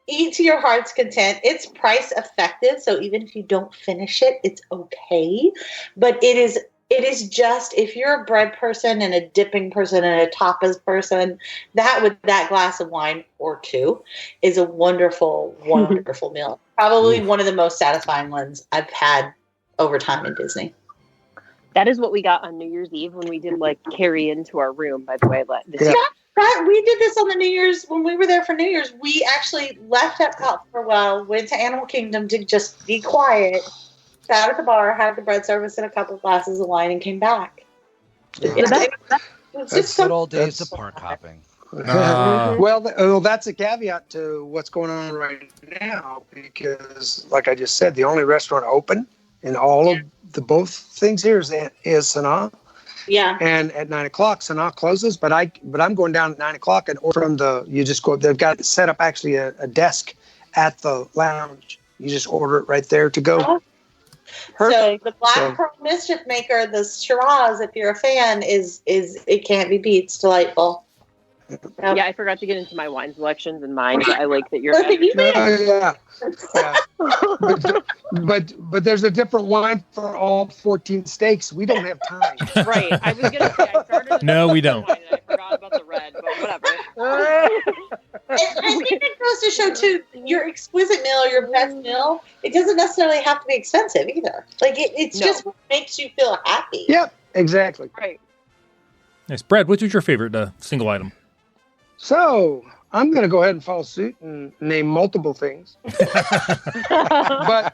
Eat to your heart's content. It's price effective, so even if you don't finish it, it's okay. But it is just, if you're a bread person and a dipping person and a tapas person, that glass of wine or two is a wonderful, wonderful meal. Probably one of the most satisfying ones I've had over time in Disney. That is what we got on New Year's Eve when we did like carry into our room, by the way. This Yeah. year. Right, we did this on the New Year's when we were there for New Year's. We actually left Epcot for a while, went to Animal Kingdom to just be quiet, sat at the bar, had the bread service and a couple of glasses of wine, and came back. That's good old days of park hopping. Well, that's a caveat to what's going on right now, because, like I just said, the only restaurant open in all of the both things here is Sanaa. Yeah. And at 9 o'clock, Sanaa closes, but I'm going down at 9 o'clock and order from you just go. They've got set up actually a desk at the lounge. You just order it right there to go. So the Black Pearl Mischief Maker, the Shiraz, if you're a fan, is it can't be beat. It's delightful. Yeah, I forgot to get into my wine selections and mine, but I like that you're. Yeah. But there's a different wine for all 14 steaks. We don't have time. Right. I was gonna say I started. No, we don't. Wine and I forgot about the red, but whatever. I think it goes to show too, your exquisite meal, your best meal, it doesn't necessarily have to be expensive either. Like it's just what makes you feel happy. Yep, exactly. Right. Nice. Brad, what was your favorite single item? So I'm going to go ahead and follow suit and name multiple things. but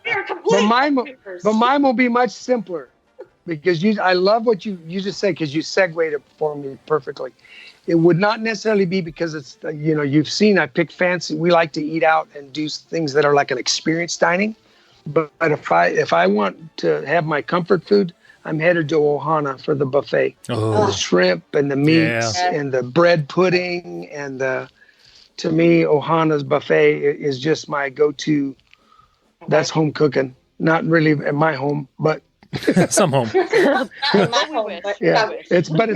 mine will be much simpler, because I love what you just said, because you segued it for me perfectly. It would not necessarily be because it's, you've seen I pick fancy. We like to eat out and do things that are like an experience dining. But if I want to have my comfort food, I'm headed to Ohana for the buffet. Oh. The shrimp and the meats and the bread pudding. And to me, Ohana's buffet is just my go-to. That's home cooking. Not really at my home, but some home. It's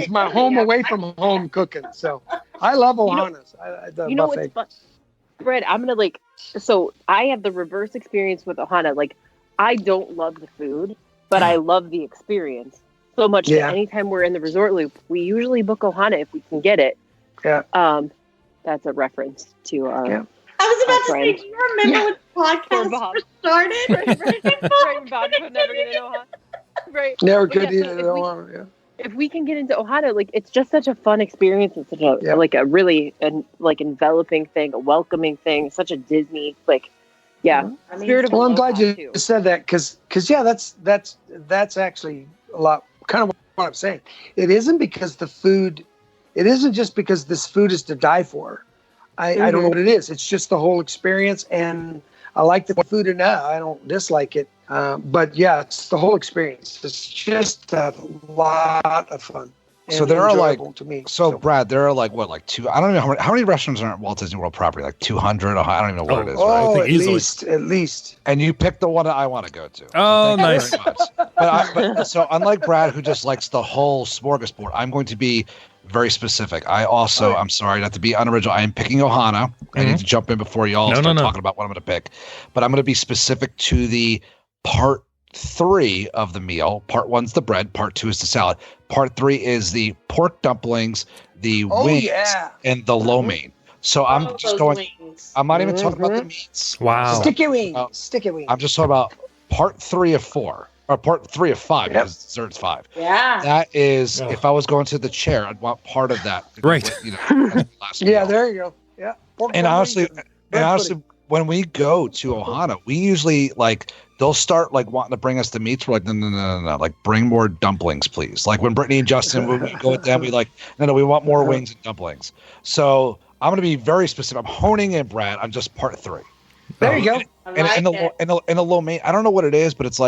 my home away from home cooking. So I love Ohana's. The buffet. What's fun? Brad, I'm gonna so I have the reverse experience with Ohana. Like, I don't love the food, but I love the experience so much that anytime we're in the Resort Loop, we usually book Ohana if we can get it. Yeah. That's a reference to our. I was about to say, do you remember when the podcast started? Right, Bob could never get into Ohana. Right. Never could eat it at Ohana. If we can get into Ohana, it's just such a fun experience. It's such a really enveloping thing, a welcoming thing, such a Disney spirit of. Well, I'm glad you said that, because that's actually a lot kind of what I'm saying. It isn't because the food. It isn't just because this food is to die for. I don't know what it is. It's just the whole experience, and I like the food enough. I don't dislike it. But it's the whole experience. It's just a lot of fun. So there are to me. So Brad, there are two. I don't know how many restaurants are at Walt Disney World property. Like 200. I don't even know what it is. Right? At least. And you picked the one that I want to go to. Oh, so nice. But so unlike Brad, who just likes the whole smorgasbord, I'm going to be very specific. I'm sorry not to be unoriginal. I am picking Ohana. I need to jump in before y'all start talking about what I'm going to pick. But I'm going to be specific to the part 3 of the meal. Part 1's the bread. Part 2 is the salad. Part 3 is the pork dumplings, the wings, and the lo mein. So I'm just going. Wings. I'm not even talking about the meats. Wow. Sticky wings. Sticky wings. I'm just talking about part 3 of 4. Or part 3 of 5, because dessert's 5. Yeah. That is, if I was going to the chair, I'd want part of that. Right. There you go. Yeah. And honestly, when we go to Ohana, we usually they'll start wanting to bring us the meats. We're like, no. Bring more dumplings, please. Like when Brittany and Justin, when we go with them, we no, we want more wings and dumplings. So I'm going to be very specific. I'm honing in, Brad. I'm just part 3. There you go. And the lo mein, I don't know what it is, but it's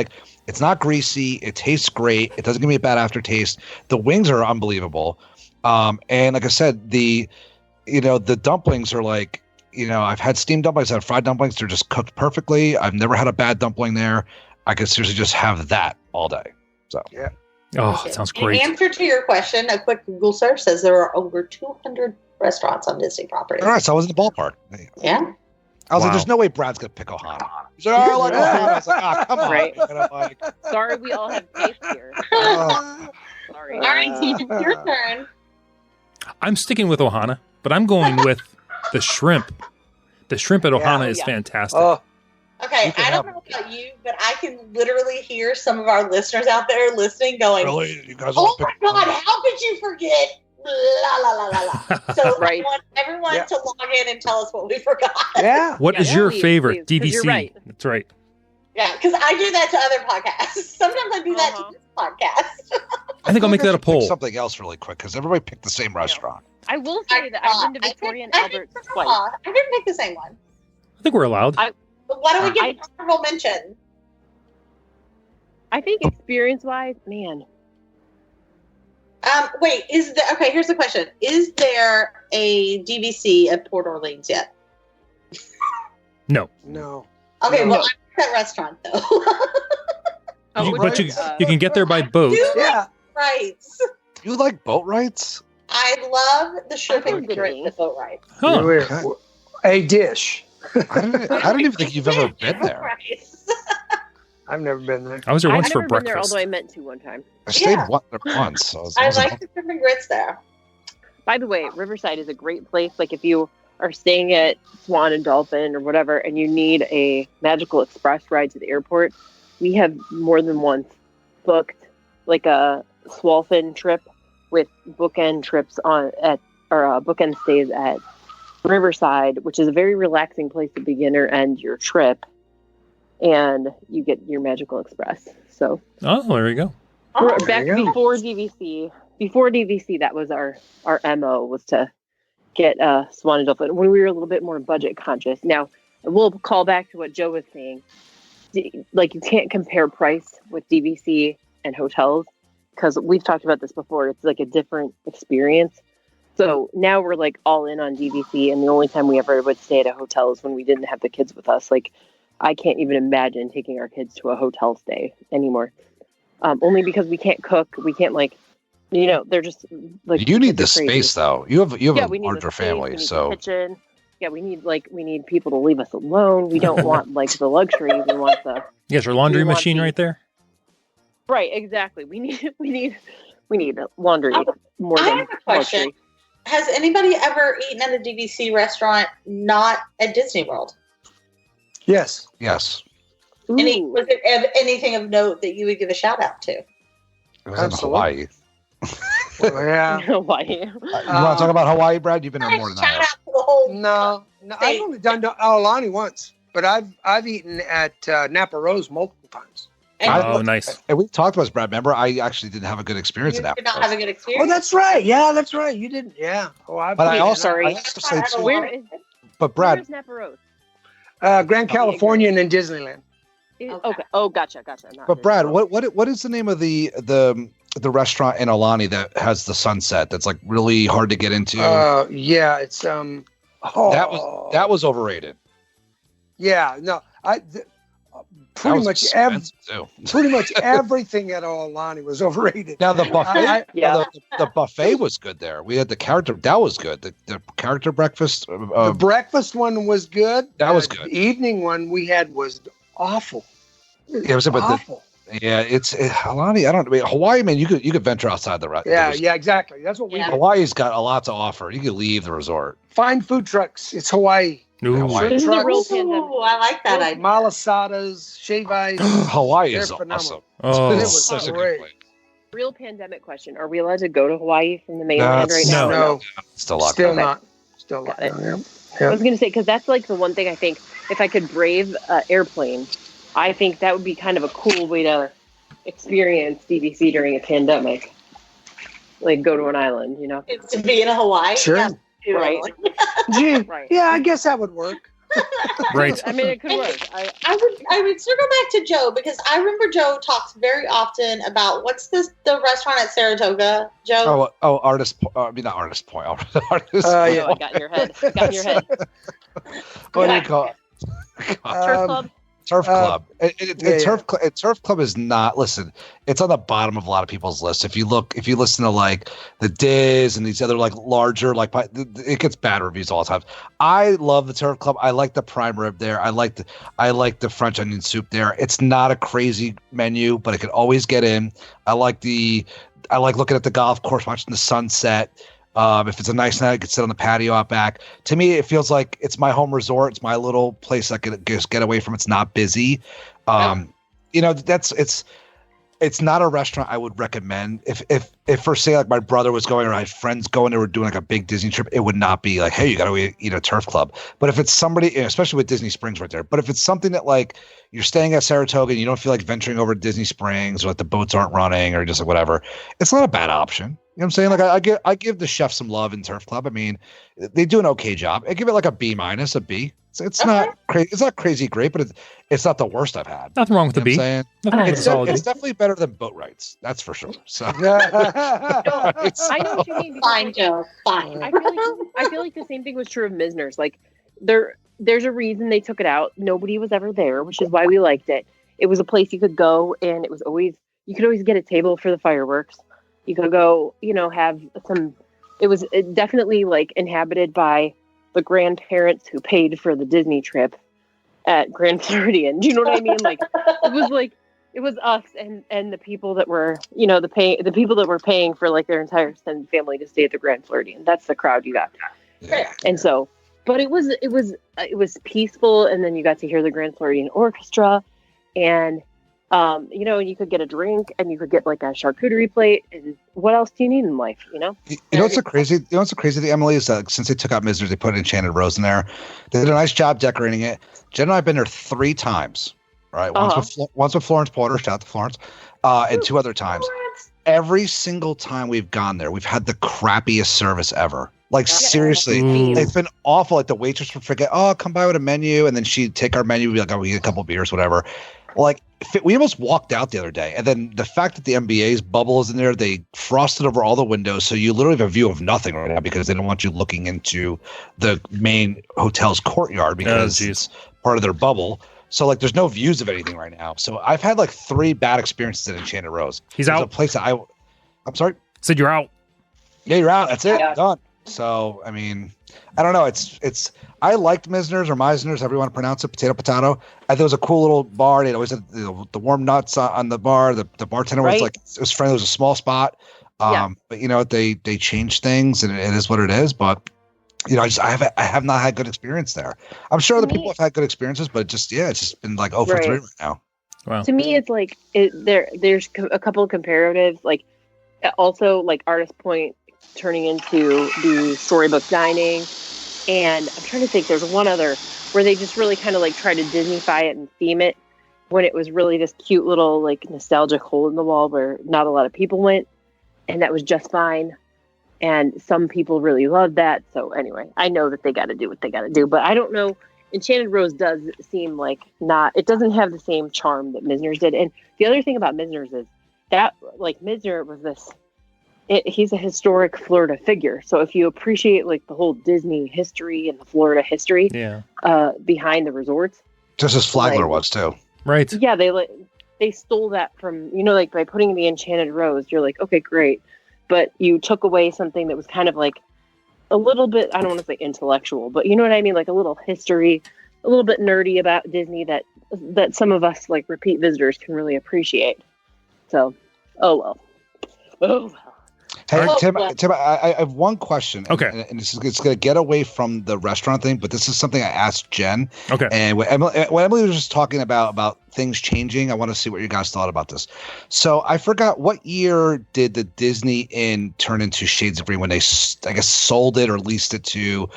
it's not greasy. It tastes great. It doesn't give me a bad aftertaste. The wings are unbelievable. And like I said, the dumplings are I've had steamed dumplings, I've had fried dumplings. They're just cooked perfectly. I've never had a bad dumpling there. I could seriously just have that all day. So yeah. Oh, that sounds great. In answer to your question, a quick Google search says there are over 200 restaurants on Disney property. All right, so I was in the ballpark. Yeah. I was like, there's no way Brad's going to pick Ohana. He's like, I like Ohana. I was like, come on. Right. And I'm sorry, we all have taste here. Sorry. All right, Keith, it's your turn. I'm sticking with Ohana, but I'm going with the shrimp. The shrimp at Ohana is fantastic. Oh. Okay, I don't know about you, but I can literally hear some of our listeners out there listening going, really? You guys oh my God, how could you forget la la la la la. So Right. I want everyone Yeah. to log in and tell us what we forgot. Yeah. What is Yeah, your please, favorite please, 'cause DVC? you're right. That's right. Yeah, because I do that to other podcasts. Sometimes I do that Uh-huh. to this podcast. I think I'll make that a Pick poll. something else really quick because everybody picked the same restaurant. I will say that I've been to Victoria and Albert twice. I didn't pick the same one. I think we're allowed. But why don't we give I- an honorable mention? I think experience-wise, man, Wait, okay, here's the question. Is there a DVC at Port Orleans yet? No. No. Okay, No. well, I like that restaurant, though. Oh, You- which but is, you can get there by boat. Yeah. Right. You like boat rides? I love the shrimp and Okay. grits at Boat Ride. Huh. We're- a dish. I don't even think you've ever been there. Right. I've never been there. I was there once I've for never been there, breakfast. although I meant to one time. I stayed Yeah. there once. So I like the shrimp and grits there. By the way, Riverside is a great place. Like if you are staying at Swan and Dolphin or whatever, and you need a Magical Express ride to the airport, we have more than once booked like a Swalfin trip with bookend trips bookend stays at Riverside, which is a very relaxing place to begin or end your trip, and you get your Magical Express. So Oh, there you go. Oh, back there you go. before DVC. Before DVC, that was our MO, was to get Swan and Dolphin when we were a little bit more budget conscious. Now, we'll call back to what Joe was saying. Like, you can't compare price with DVC and hotels because we've talked about this before. It's like a different experience. So now we're like all in on DVC, and the only time we ever would stay at a hotel is when we didn't have the kids with us. Like, I can't even imagine taking our kids to a hotel stay anymore. Only because we can't cook. We can't they're just like, You need the kids are crazy. space though. You have Yeah, a we need the larger space, family, we need so the kitchen. Yeah, we need people to leave us alone. We don't want like the luxury. We want the You got your laundry We want machine the- right there? right. Exactly. We need laundry more I than have a question. luxury. Has anybody ever eaten at a DVC restaurant not at Disney World? Yes. yes. Ooh. Was it anything of note that you would give a shout out to? It was in Absolutely. Hawaii. Well, yeah. Hawaii. You want to talk about Hawaii, Brad? You've been there more than I Shout out have. to the whole. No, I've only done Aulani once, but I've eaten at Napa Rose multiple times. And Oh, nice. And we talked about this, Brad. Remember, I actually didn't have a good experience you in did that. not have a good experience. Oh, that's right. Yeah, that's right. You didn't. Yeah. Oh, I've But I eaten also, sorry. I also say I too, don't Where want- is but where Brad, is Napa Rose? Grand Californian and Disneyland. Okay. Oh, gotcha. Not but Brad, Disney. what is the name of the restaurant in Aulani that has the sunset? That's like really hard to get into. Yeah, it's that was overrated. Yeah, no, That pretty was much expensive, too. pretty much everything at Aulani was overrated. Now the buffet, Yeah. the buffet was good there. We had the character. That was good. The character breakfast. The breakfast one was good. That was The good. evening one we had was awful. It was about awful. Aulani. Hawaii, man. You could venture outside the resort. Yeah, exactly. That's what we Yeah. did. Hawaii's got a lot to offer. You could leave the resort. Find food trucks. It's Hawaii. Ooh. Hawaii. This is a real Ooh, pandemic. I like that idea. Malasadas, shave ice. Hawaii They're is phenomenal. awesome. Oh, It It's was such a great. good place. Real pandemic question. Are we allowed to go to Hawaii from the mainland right now? No. No, Still locked still up. not. Still Got not. it. Yeah. I was going to say, because that's like the one thing I think, if I could brave airplane, I think that would be kind of a cool way to experience DVC during a pandemic. Like go to an island, you know? To be in Hawaii. Sure. Yeah, Right. Gee, Right. yeah, I guess that would work. right. I mean, it could work. I would circle back to Joe because I remember Joe talks very often about what's the restaurant at Saratoga, Joe? Artist. Not Artist Point. Artist. Yeah. Oh, I got in your head. Got in your head. What do you call it? Turf Club? Turf Club. Turf Club is not. Listen, it's on the bottom of a lot of people's lists. If you listen to like the Diz and these other like larger it gets bad reviews all the time. I love the Turf Club. I like the prime rib there. I like the French onion soup there. It's not a crazy menu, but it can always get in. I like looking at the golf course, watching the sunset. If it's a nice night, I could sit on the patio out back. To me, it feels like it's my home resort. It's my little place I could just get away from. It's not busy. It's It's not a restaurant I would recommend. If for say like my brother was going or I had friends going, they were doing like a big Disney trip, it would not be like, hey, you got to eat a Turf Club. But if it's somebody, especially with Disney Springs right there, but if it's something that like you're staying at Saratoga and you don't feel like venturing over to Disney Springs or like the boats aren't running or just like whatever, it's not a bad option. You know what I'm saying? Like I give the chef some love in Turf Club. I mean, they do an okay job. I give it like a B-, a B. It's not crazy. It's not crazy great, but it's not the worst I've had. Nothing wrong with the B. Nothing wrong with it's definitely better than boat rides. That's for sure. So I know what you mean. Fine, Joe. Fine. I feel like the same thing was true of Misner's. Like there's a reason they took it out. Nobody was ever there, which is why we liked it. It was a place you could go, and you could always get a table for the fireworks. You could go, have some. It was definitely like inhabited by the grandparents who paid for the Disney trip at Grand Floridian. Do you know what I mean? Like it was us and the people that were, the people that were paying for like their entire extended family to stay at the Grand Floridian. That's the crowd you got. Yeah. And so, but it was peaceful, and then you got to hear the Grand Floridian Orchestra, and you could get a drink, and you could get like a charcuterie plate, and what else do you need in life, You know what's so crazy? Thing, Emily, is that since they took out Misner's, they put Enchanted Rose in there. They did a nice job decorating it. Jen and I have been there 3 times, right? Once with Florence Porter, shout out to Florence, and 2 other times. Every single time we've gone there, we've had the crappiest service ever. Like seriously, it's been awful. Like the waitress would forget, come by with a menu, and then she'd take our menu, be like, we get a couple beers, whatever. Like we almost walked out the other day, and then the fact that the NBA's bubble is in there, they frosted over all the windows, so you literally have a view of nothing right now because they don't want you looking into the main hotel's courtyard because it's part of their bubble. So like, there's no views of anything right now. So I've had like 3 bad experiences at Enchanted Rose. He's out. A place that I'm sorry. Said you're out. Yeah, you're out. That's it. Yeah. Done. So I mean, I don't know. It's. I liked Misner's or Meisner's, however you want to pronounce it. Potato. I thought it was a cool little bar. They always had the warm nuts on the bar. The bartender was like, it was friendly. It was a small spot. But they changed things, and it is what it is. But I have not had good experience there. I'm sure other people have had good experiences, but it's just been like 0 for 3 right now. Wow. To me, it's like there's a couple of comparatives, like also like Artist Point turning into the Storybook Dining, and I'm trying to think. There's one other where they just really kind of like try to Disneyfy it and theme it when it was really this cute little like nostalgic hole in the wall where not a lot of people went, and that was just fine. And some people really loved that. So anyway, I know that they got to do what they got to do, but I don't know. Enchanted Rose does seem like it doesn't have the same charm that Misner's did. And the other thing about Misner's is that like Misner was he's a historic Florida figure. So if you appreciate like the whole Disney history and the Florida history behind the resorts. Just as Flagler was too. Right. Yeah. They stole that from, like by putting the Enchanted Rose, you're like, okay, great. But you took away something that was kind of like a little bit, I don't want to say intellectual, but you know what I mean? Like a little history, a little bit nerdy about Disney that some of us like repeat visitors can really appreciate. So, oh well. Hey, Tim, I have one question. Okay. And it's going to get away from the restaurant thing, but this is something I asked Jen. Okay. And when Emily was just talking about things changing, I want to see what you guys thought about this. So I forgot, what year did the Disney Inn turn into Shades of Green when they, I guess, sold it or leased it to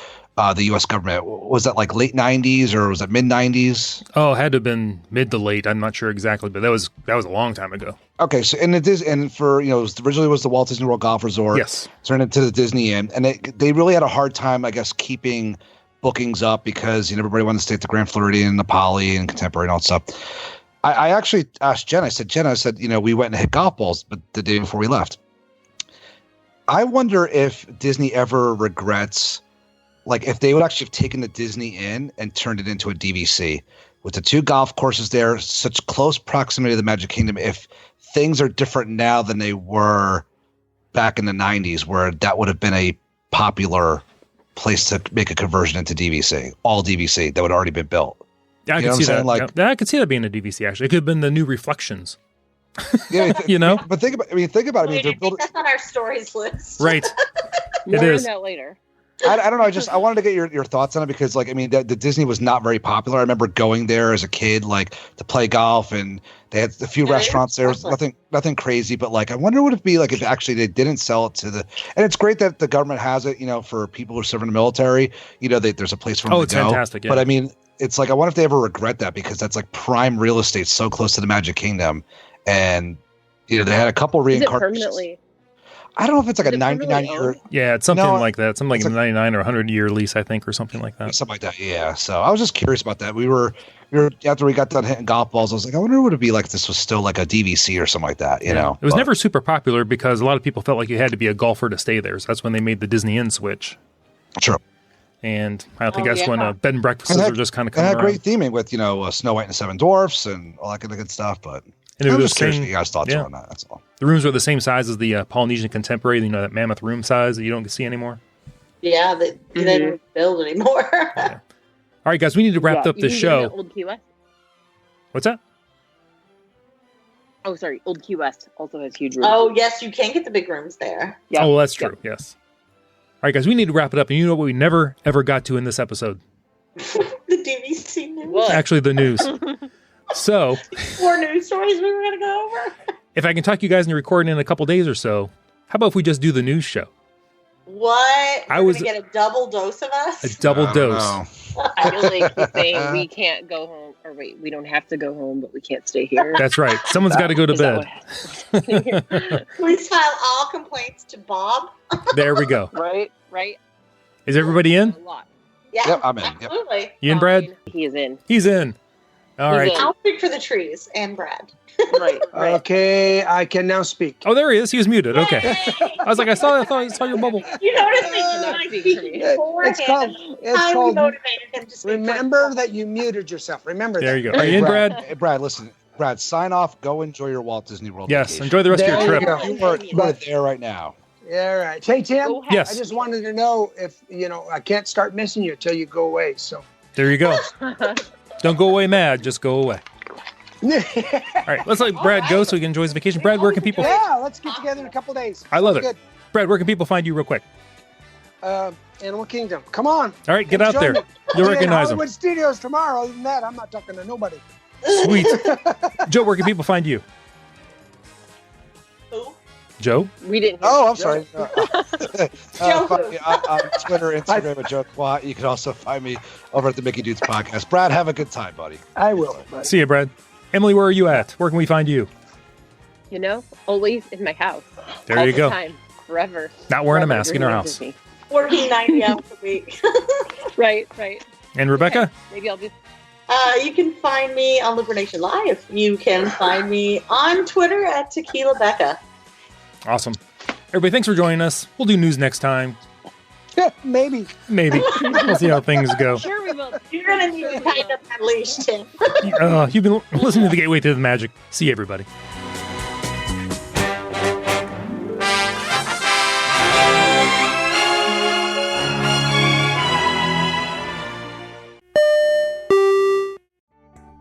the U.S. government? Was that like late 90s or was it mid 90s? Oh, it had to have been mid to late. I'm not sure exactly, but that was a long time ago. Okay, so originally was the Walt Disney World Golf Resort. Yes, turned into the Disney Inn, and they really had a hard time, I guess, keeping bookings up because everybody wanted to stay at the Grand Floridian and the Poly and Contemporary and all that stuff. I actually asked Jen. I said, we went and hit golf balls, but the day before we left. I wonder if Disney ever regrets, like if they would actually have taken the Disney Inn and turned it into a DVC with the 2 golf courses there, such close proximity to the Magic Kingdom. If things are different now than they were back in the 90s, where that would have been a popular place to make a conversion into DVC, all DVC that would already been built. Yeah, I could see that. Like, I could see that being a DVC. Actually, it could have been the new Reflections. Yeah, But think about it. I mean, that's on our stories list. Right. More on that later. I don't know. I wanted to get your thoughts on it because, like, I mean, the Disney was not very popular. I remember going there as a kid, like, to play golf, and they had a few restaurants there. It was nothing crazy, but, like, I wonder what it'd be like if actually they didn't sell it to the. And it's great that the government has it, for people who serve in the military. There's a place for them to go. Oh, it's fantastic. Yeah. But I mean, it's like I wonder if they ever regret that because that's like prime real estate, so close to the Magic Kingdom, and they had a couple reincarnations. Permanently? I don't know if it's like a 99-year. Yeah, it's something like that. Something like a 99 or 100-year lease, I think, or something like that. Something like that, yeah. So I was just curious about that. We were after we got done hitting golf balls, I was like, I wonder what it'd be like if this was still like a DVC or something like that, you know? It was never super popular because a lot of people felt like you had to be a golfer to stay there. So that's when they made the Disney Inn switch. True. And I think that's when bed and breakfasts were just kind of coming around. It had great theming with, Snow White and the Seven Dwarfs and all that kind of good stuff, but... And I'm just curious what you guys' thoughts on that. That's all. The rooms were the same size as the Polynesian Contemporary, that mammoth room size that you don't see anymore. Yeah, they don't build anymore. Yeah. All right, guys, we need to wrap up the show. Old Key West? What's that? Oh, sorry. Old Key West also has huge rooms. Oh, yes, you can get the big rooms there. Yeah. Oh, well, that's true. Yes. All right, guys, we need to wrap it up. And you know what we never, ever got to in this episode? The DVC news. What? Actually, the news. So, 4 news stories we were going to go over. If I can talk you guys into recording in a couple days or so, how about if we just do the news show? What? I was going to get a double dose of us? A double dose. I feel like he's saying we can't go home. Or wait, we don't have to go home, but we can't stay here. That's right. Someone's got to go to bed. Please file all complaints to Bob. There we go. Right. Is everybody in? A lot. Yeah, yep, I'm in. Absolutely. Yep. You in, Brad? He is in. He's in. All right. I'll speak for the trees and Brad. Right. Okay, I can now speak. Oh, there he is. He was muted. Okay. Yay! I was like, I saw your bubble. You noticed me cannot speak beforehand. It's called motivated him to speak. Remember that you muted yourself. Remember there that. You go. Are you in, Brad? Hey, Brad, listen. Brad, sign off. Go enjoy your Walt Disney World Yes, vacation. enjoy the rest There of your you trip. go. You are there right now. Yeah, right. Hey, Tim. Yes. I just wanted to know if, I can't start missing you until you go away. So There you go. Don't go away mad. Just go away. All right, let's let Brad go so he can enjoy his vacation. Brad, where can people... Yeah, let's get together in a couple days. I love it. Good. Brad, where can people find you real quick? Animal Kingdom. Come on. All right, get out there. Me. You'll recognize him. Hollywood Studios tomorrow. Other than that, I'm not talking to nobody. Sweet. Joe, where can people find you? Who? Joe? We didn't. Oh, I'm sorry. Find Joe. me on Twitter, Instagram at Joe Quat. You can also find me over at the Mickey Dudes podcast. Brad, have a good time, buddy. I will. But... See you, Brad. Emily, where are you at? Where can we find you? Always in my house. There all you the go. Time, forever. Not wearing a Forever mask in our dreaming house. Disney. Working 90 hours a week. Right. And Rebecca? Maybe I'll be. You can find me on Liberation Nation Live. You can find me on Twitter at Tequila Becca. Awesome. Everybody, thanks for joining us. We'll do news next time. Maybe. We'll see how things go. Sure, we will. You're going to need to tighten up that leash, Tim. You've been listening to The Gateway to the Magic. See you, everybody.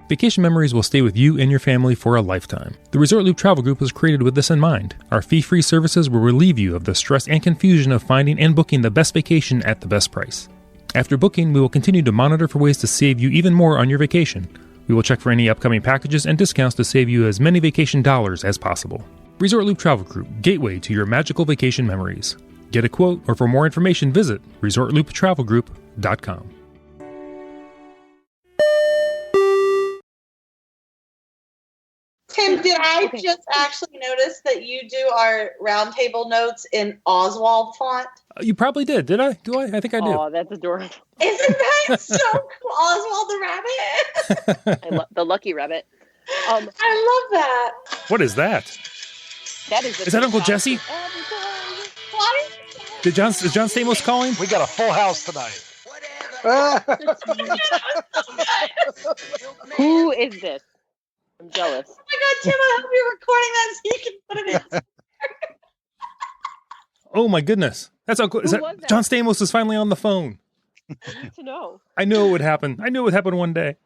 Vacation memories will stay with you and your family for a lifetime. The Resort Loop Travel Group was created with this in mind. Our fee-free services will relieve you of the stress and confusion of finding and booking the best vacation at the best price. After booking, we will continue to monitor for ways to save you even more on your vacation. We will check for any upcoming packages and discounts to save you as many vacation dollars as possible. Resort Loop Travel Group, gateway to your magical vacation memories. Get a quote, or for more information, visit ResortLoopTravelGroup.com. Tim, did I just actually notice that you do our roundtable notes in Oswald font? You probably did. Did I? Do I? I think I do. Oh, that's adorable. Isn't that so cool? Oswald the rabbit. The lucky rabbit. I love that. What is that? Is that Uncle Jesse? What? Is John Stamos calling? We got a full house tonight. Who is this? I'm jealous. Oh my God, Tim, I hope you're recording that so you can put it in. Oh my goodness. That's Uncle. Is that John Stamos is finally on the phone. I need to know. I knew it would happen. I knew it would happen one day.